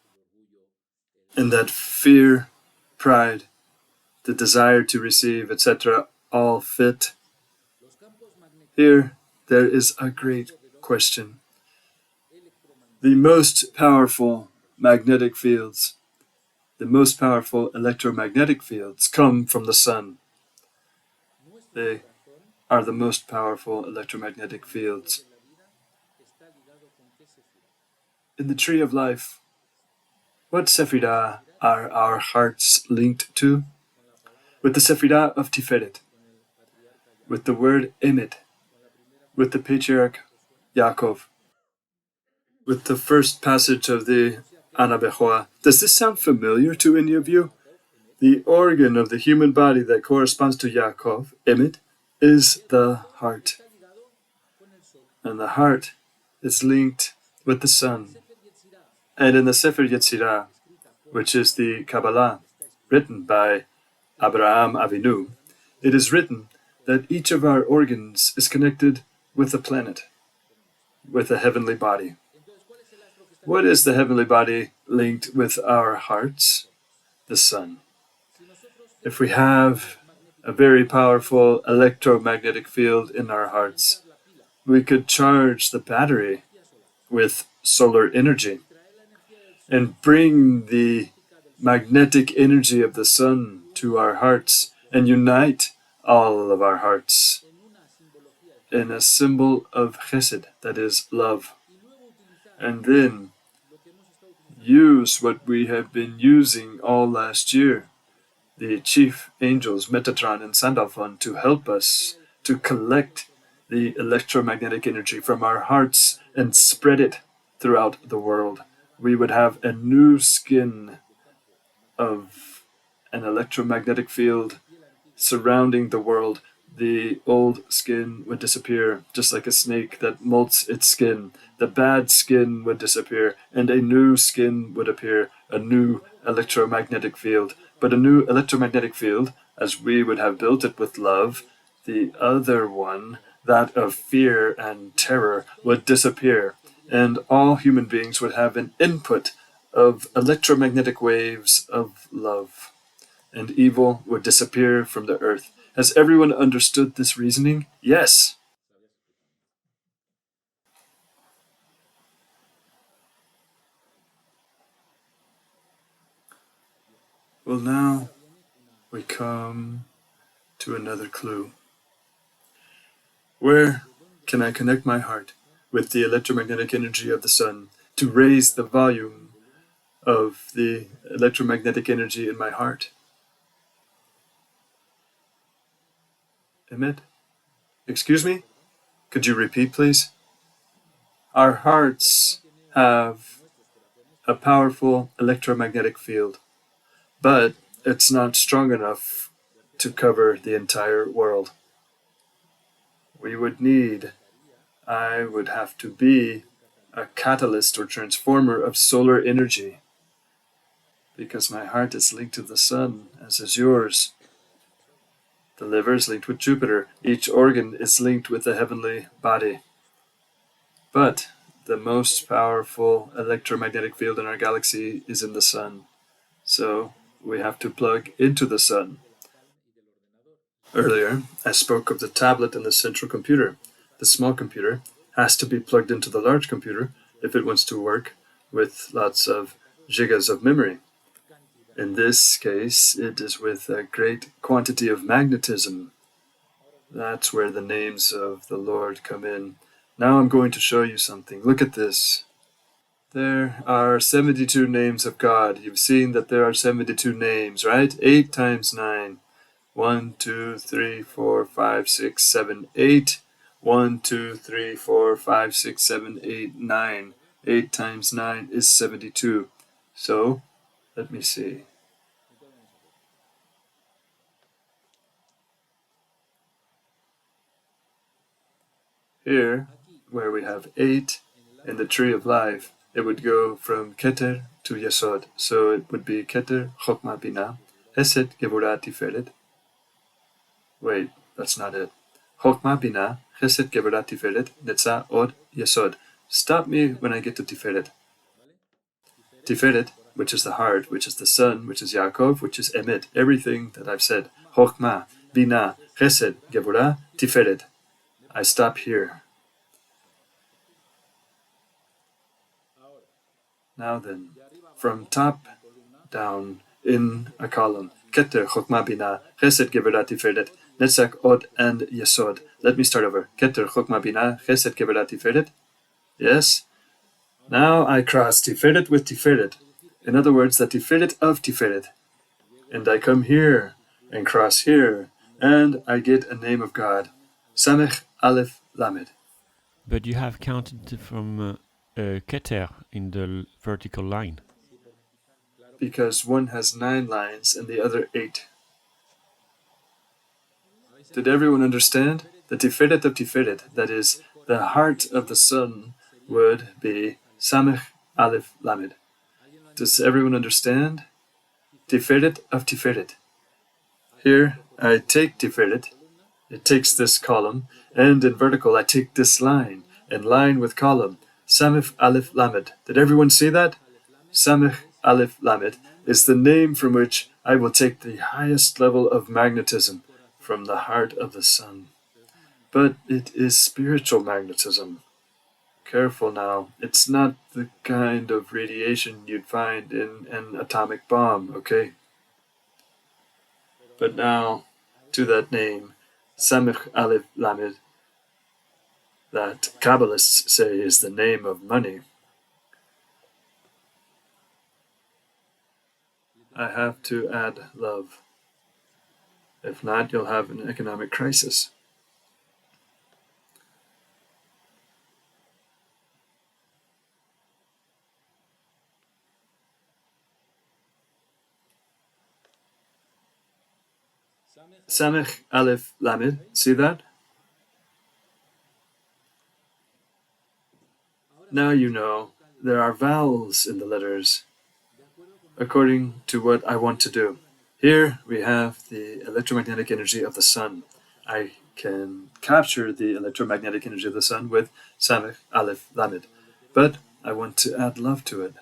And that fear, pride, the desire to receive, etc., all fit. Here, there is a great question. The most powerful magnetic fields, the most powerful electromagnetic fields come from the sun. They are the most powerful electromagnetic fields. In the tree of life, what Sephidah are our hearts linked to? With the Sephidah of Tiferet, with the word Emet, with the patriarch Yaakov, with the first passage of the Anabechoa. Does this sound familiar to any of you? The organ of the human body that corresponds to Yaakov, Emet, is the heart. And the heart is linked with the sun. And in the Sefer Yetzirah, which is the Kabbalah, written by Abraham Avinu, it is written that each of our organs is connected with a planet, with a heavenly body. What is the heavenly body linked with our hearts? The sun. If we have a very powerful electromagnetic field in our hearts, we could charge the battery with solar energy and bring the magnetic energy of the sun to our hearts and unite all of our hearts in a symbol of chesed, that is love. And then use what we have been using all last year, the chief angels Metatron and Sandalphon, to help us to collect the electromagnetic energy from our hearts and spread it throughout the world. We would have a new skin of an electromagnetic field surrounding the world. The old skin would disappear, just like a snake that molts its skin. The bad skin would disappear, and a new skin would appear, a new electromagnetic field. But a new electromagnetic field, as we would have built it with love, the other one, that of fear and terror, would disappear, and all human beings would have an input of electromagnetic waves of love, and evil would disappear from the earth. Has everyone understood this reasoning? Yes. Well, now we come to another clue. Where can I connect my heart with the electromagnetic energy of the sun to raise the volume of the electromagnetic energy in my heart? Emet? Excuse me? Could you repeat, please? Our hearts have a powerful electromagnetic field, but it's not strong enough to cover the entire world. I would have to be a catalyst or transformer of solar energy, because my heart is linked to the sun, as is yours. The liver is linked with Jupiter. Each organ is linked with the heavenly body. But the most powerful electromagnetic field in our galaxy is in the sun. So we have to plug into the sun. Earlier, I spoke of the tablet and the central computer. The small computer has to be plugged into the large computer if it wants to work with lots of gigas of memory. In this case, it is with a great quantity of magnetism. That's where the names of the Lord come in. Now I'm going to show you something. Look at this. There are 72 names of God. You've seen that there are 72 names, right? 8 times 9. 1, 2, 3, 4, 5, 6, 7, 8. 1, 2, 3, 4, 5, 6, 7, 8, 9. 8 times 9 is 72. So, let me see. Here, where we have 8 in the tree of life, it would go from Keter to Yesod. So it would be Keter, Chokmah, Binah, Hesed, Gevurah, Tiferet. Wait, that's not it. Chokmah, Binah, Chesed, Gevurah, Tiferet, Netzah, Od, Yesod. Stop me when I get to Tiferet. Tiferet, which is the heart, which is the sun, which is Yaakov, which is Emet. Everything that I've said. Chokmah, Binah, Chesed, Gevurah, Tiferet. I stop here. Now then, from top down in a column, Keter, Chokmah, Binah, Chesed, Gevurah, Tiferet, Netzach, Od, and Yesod. Let me start over. Keter, Chokmah, Binah, Chesed, Gevurah, Tiferet. Yes? Now I cross Tiferet with Tiferet. In other words, the Tiferet of Tiferet. And I come here and cross here, and I get a name of God. Samech, Aleph, Lamed. But you have counted from Keter in the vertical line. Because one has 9 lines and the other 8. Did everyone understand? The Tiferet of Tiferet, that is, the heart of the sun, would be Samech, Aleph, Lamed. Does everyone understand? Tiferet of Tiferet. Here, I take Tiferet, it takes this column, and in vertical I take this line, and line with column, Samech, Aleph, Lamed. Did everyone see that? Samech, Aleph, Lamed is the name from which I will take the highest level of magnetism from the heart of the sun. But it is spiritual magnetism. Careful now, it's not the kind of radiation you'd find in an atomic bomb, okay? But now, to that name, Samech, Aleph, Lamed, that Kabbalists say is the name of money. I have to add love. If not, you'll have an economic crisis. Samech, Aleph, Lamed, see that? Now you know there are vowels in the letters according to what I want to do. Here we have the electromagnetic energy of the sun. I can capture the electromagnetic energy of the sun with Samech, Aleph, Lamed, but I want to add love to it.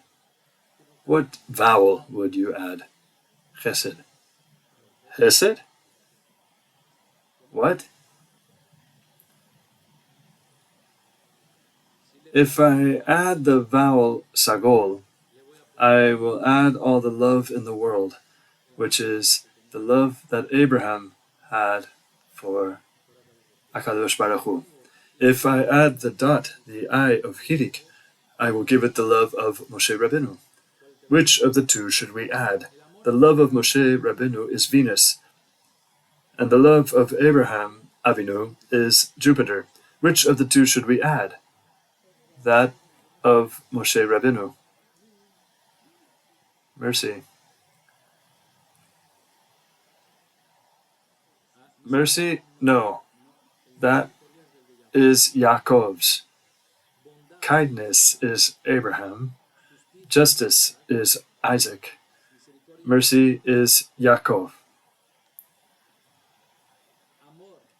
What vowel would you add? Chesed. Chesed? What? If I add the vowel sagol, I will add all the love in the world, which is the love that Abraham had for HaKadosh Baruch Hu. If I add the dot, the I of Hirik, I will give it the love of Moshe Rabbeinu. Which of the two should we add? The love of Moshe Rabbeinu is Venus, and the love of Abraham Avinu is Jupiter. Which of the two should we add? That of Moshe Rabbeinu. Mercy. Mercy? No. That is Yaakov's. Kindness is Abraham. Justice is Isaac. Mercy is Yaakov.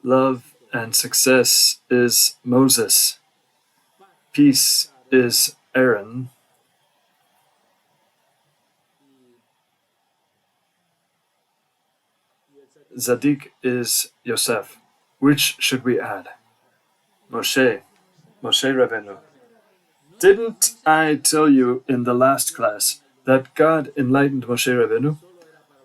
Love and success is Moses. Peace is Aaron. Zadik is Yosef. Which should we add? Moshe Rabbeinu. Didn't I tell you in the last class that God enlightened Moshe Rabbeinu?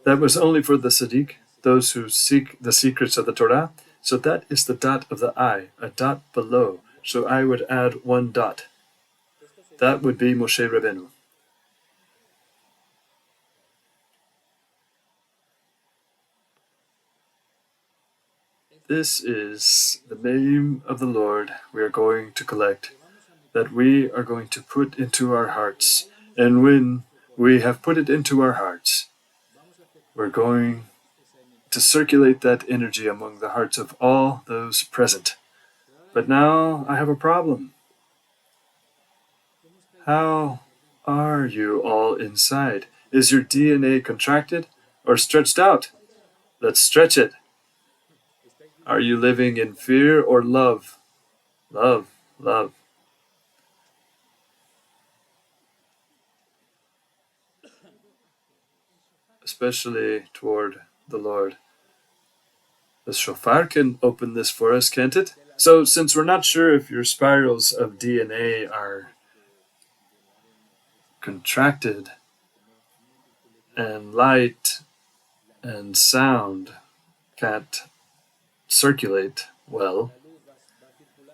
That was only for the Tzaddik, those who seek the secrets of the Torah. So that is the dot of the I, a dot below. So I would add one dot. That would be Moshe Rabbeinu. This is the name of the Lord we are going to collect, that we are going to put into our hearts. And when we have put it into our hearts, we're going to circulate that energy among the hearts of all those present. But now I have a problem. How are you all inside? Is your DNA contracted or stretched out? Let's stretch it. Are you living in fear or love? Love, love. Especially toward the Lord. The shofar can open this for us, can't it? So since we're not sure if your spirals of DNA are contracted and light and sound can't circulate well,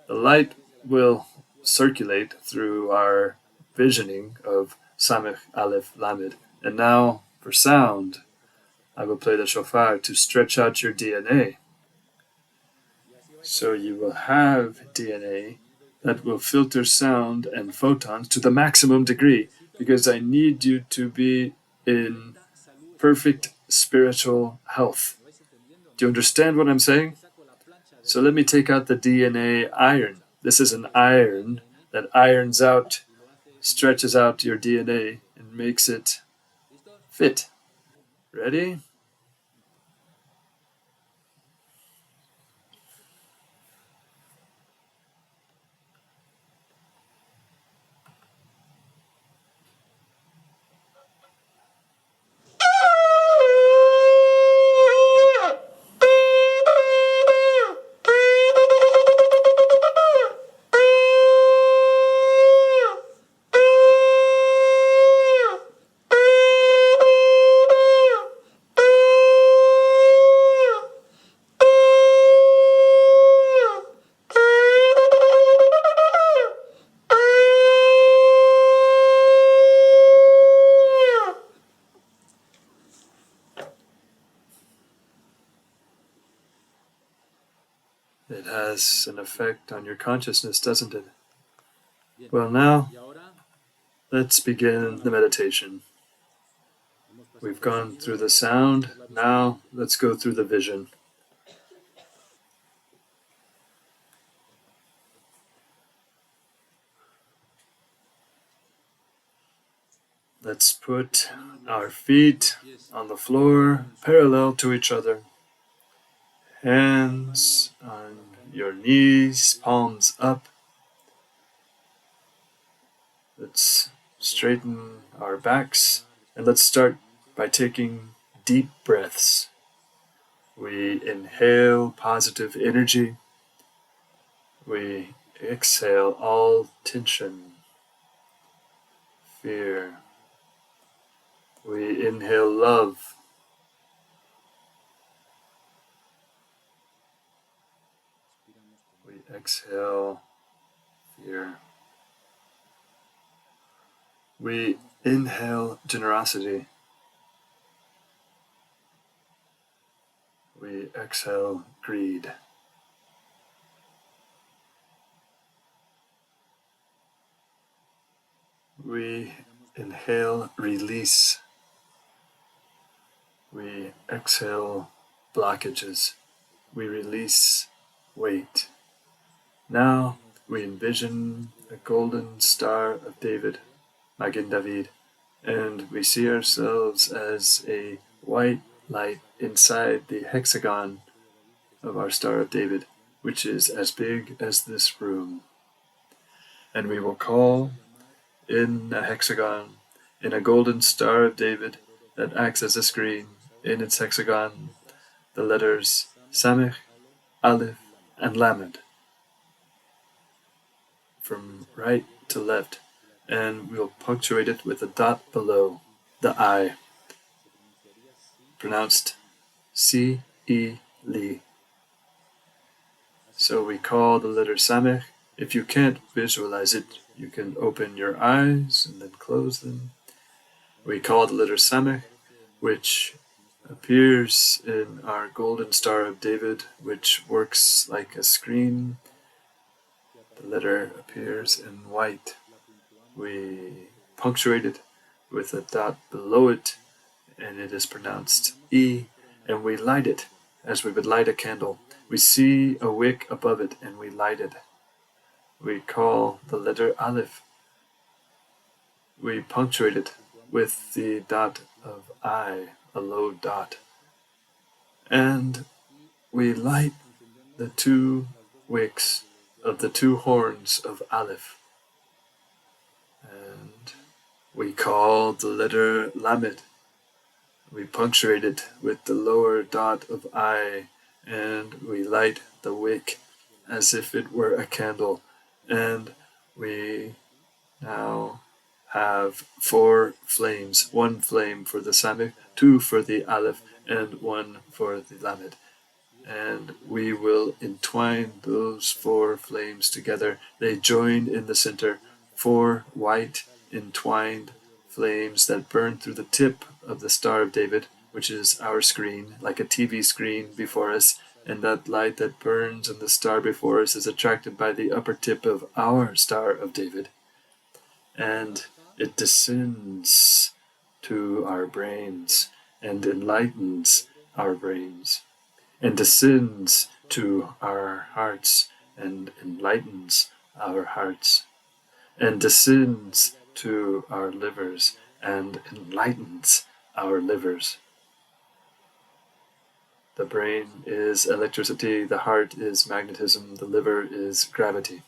the light will circulate through our visioning of Samech Aleph Lamed. And now for sound, I will play the shofar to stretch out your DNA. So you will have DNA that will filter sound and photons to the maximum degree, because I need you to be in perfect spiritual health. Do you understand what I'm saying? So let me take out the DNA iron. This is an iron that irons out, stretches out your DNA and makes it fit. Ready? It has an effect on your consciousness, doesn't it? Well, now, let's begin the meditation. We've gone through the sound, now let's go through the vision. Let's put our feet on the floor, parallel to each other. Hands on your knees, palms up. Let's straighten our backs, and let's start by taking deep breaths. We inhale positive energy. We exhale all tension, fear. We inhale love. We exhale fear. We inhale generosity. We exhale greed. We inhale release. We exhale blockages. We release weight. Now we envision a golden star of David, Magen David, and we see ourselves as a white light inside the hexagon of our Star of David, which is as big as this room. And we will call in a hexagon, in a golden Star of David that acts as a screen in its hexagon, the letters Samech, Aleph, and Lamed from right to left, and we'll punctuate it with a dot below the I, pronounced C-E-Li. So we call the letter Samech. If you can't visualize it, you can open your eyes and then close them. We call the letter Samech, which appears in our golden star of David, which works like a screen. The letter appears in white. We punctuate it with a dot below it, and it is pronounced E, and we light it as we would light a candle. We see a wick above it, and we light it. We call the letter Aleph. We punctuate it with the dot of I, a low dot. And we light the two wicks of the two horns of Aleph. And we call the letter Lamed. We punctuate it with the lower dot of I, and we light the wick as if it were a candle. And we now have 4 flames, 1 flame for the Samech, 2 for the Aleph, and 1 for the Lamed. And we will entwine those 4 flames together. They join in the center, 4 white entwined flames that burn through the tip of the Star of David, which is our screen, like a TV screen before us, and that light that burns in the star before us is attracted by the upper tip of our Star of David, and it descends to our brains and enlightens our brains, and descends to our hearts and enlightens our hearts, and descends to our livers and enlightens our livers. The brain is electricity, the heart is magnetism, the liver is gravity.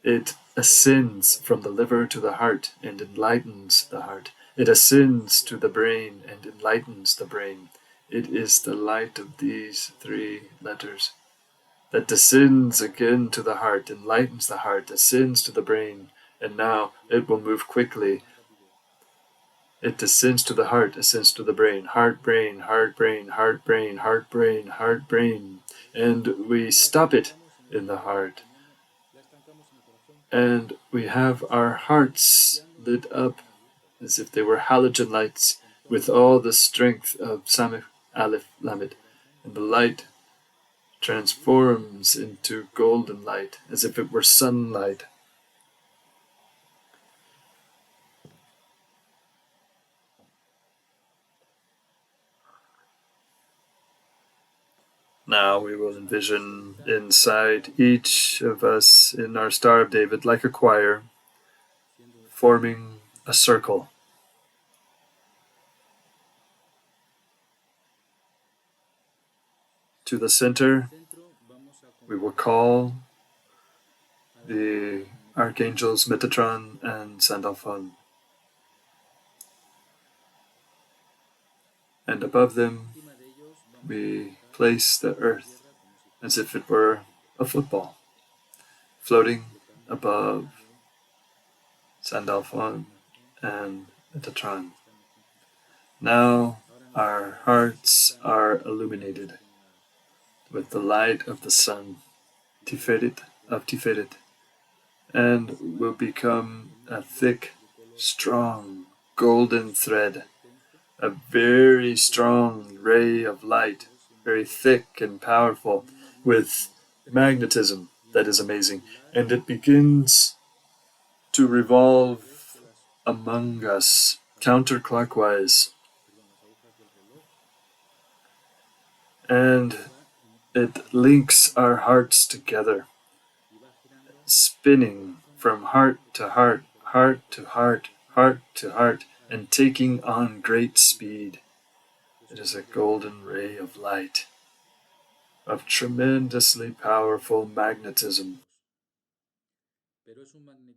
It ascends from the liver to the heart and enlightens the heart. It ascends to the brain and enlightens the brain. It is the light of these 3 letters that descends again to the heart, enlightens the heart, ascends to the brain, and now it will move quickly. It descends to the heart, ascends to the brain, heart, brain, heart, brain, heart, brain, heart, brain, heart, brain, and we stop it in the heart. And we have our hearts lit up as if they were halogen lights with all the strength of Samech, Aleph, Lamed, and the light transforms into golden light as if it were sunlight. Now we will envision inside each of us in our Star of David, like a choir, forming a circle. To the center, we will call the archangels Metatron and Sandalphon. And above them, we place the earth as if it were a football, floating above Sandalphon and Metatron. Now our hearts are illuminated with the light of the sun, Tiferet of Tiferet, and will become a thick, strong, golden thread, a very strong ray of light, very thick and powerful, with magnetism that is amazing, and it begins to revolve among us counterclockwise, and it links our hearts together, spinning from heart to heart, heart to heart, heart to heart, and taking on great speed. It is a golden ray of light, of tremendously powerful magnetism.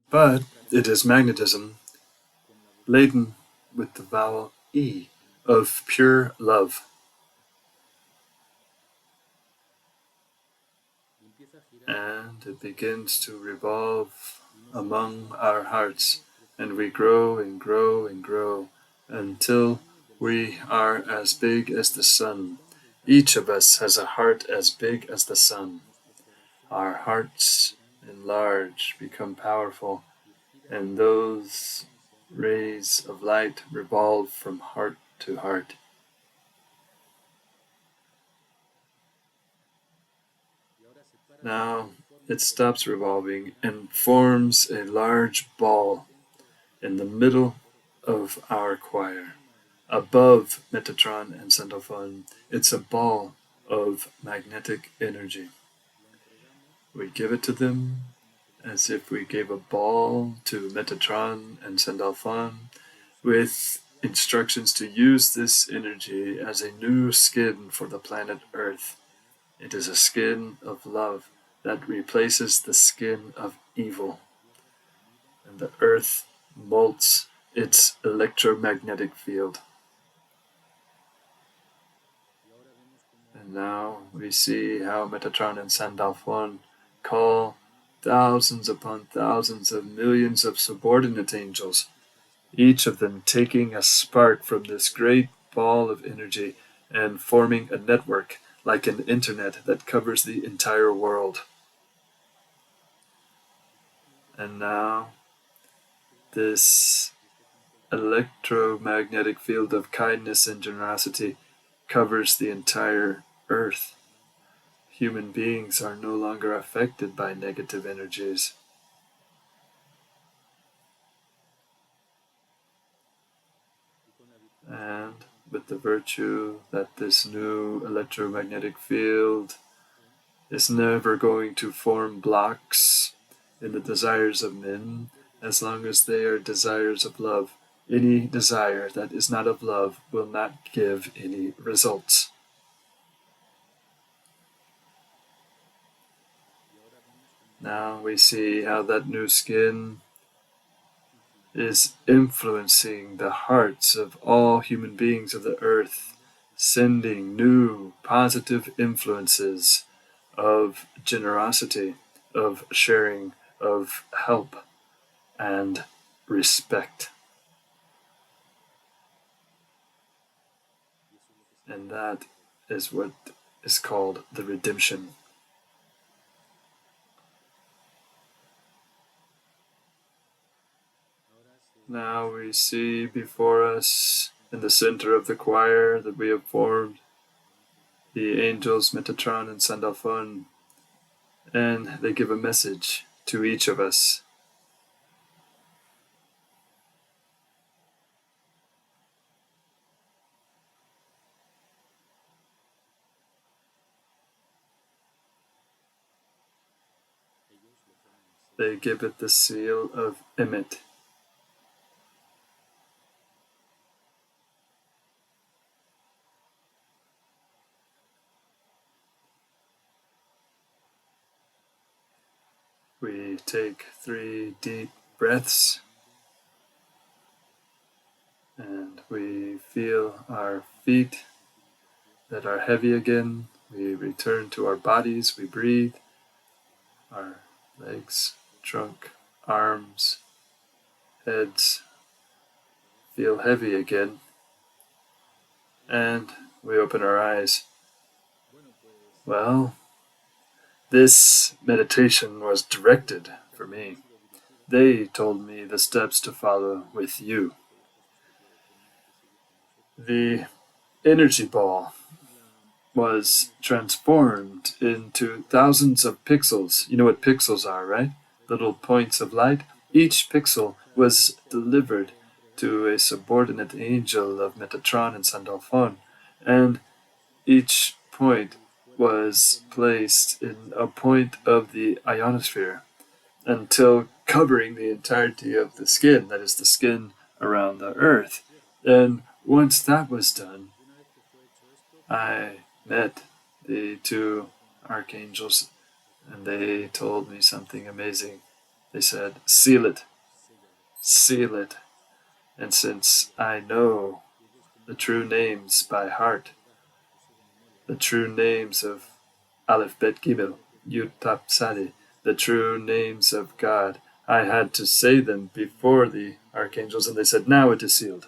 But it is magnetism laden with the vowel E of pure love. and it begins to revolve among our hearts, and we grow and grow and grow until we are as big as the sun. Each of us has a heart as big as the sun. Our hearts enlarge, become powerful, and those rays of light revolve from heart to heart. Now it stops revolving and forms a large ball in the middle of our choir. Above Metatron and Sandalphon, it's a ball of magnetic energy. We give it to them as if we gave a ball to Metatron and Sandalphon, with instructions to use this energy as a new skin for the planet Earth. It is a skin of love that replaces the skin of evil. And the Earth molts its electromagnetic field. And now we see how Metatron and Sandalphon call thousands upon thousands of millions of subordinate angels, each of them taking a spark from this great ball of energy and forming a network like an internet that covers the entire world. And now this electromagnetic field of kindness and generosity covers the entire Earth. Human beings are no longer affected by negative energies. And with the virtue that this new electromagnetic field is never going to form blocks in the desires of men, as long as they are desires of love. Any desire that is not of love will not give any results. Now we see how that new skin is influencing the hearts of all human beings of the earth, sending new positive influences of generosity, of sharing, of help, and respect. And that is what is called the redemption. Now we see before us, in the center of the choir that we have formed, the angels Metatron and Sandalphon, and they give a message to each of us. They give it the seal of Emet. We take 3 deep breaths, and we feel our feet that are heavy again. We return to our bodies, we breathe, our legs, trunk, arms, heads feel heavy again, and we open our eyes. Well, this meditation was directed for me. They told me the steps to follow with you. The energy ball was transformed into thousands of pixels. You know what pixels are, right? Little points of light. Each pixel was delivered to a subordinate angel of Metatron and Sandalphon, and each point was placed in a point of the ionosphere until covering the entirety of the skin, that is the skin around the earth. And once that was done, I met the 2 archangels, and they told me something amazing. They said, seal it, seal it. And since I know the true names by heart, the true names of Aleph Bet Gimel, Yutapsadi, the true names of God. I had to say them before the archangels, and they said, now it is sealed.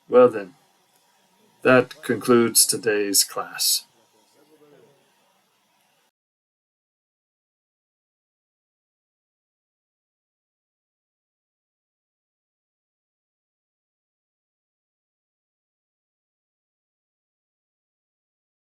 Well then, that concludes today's class.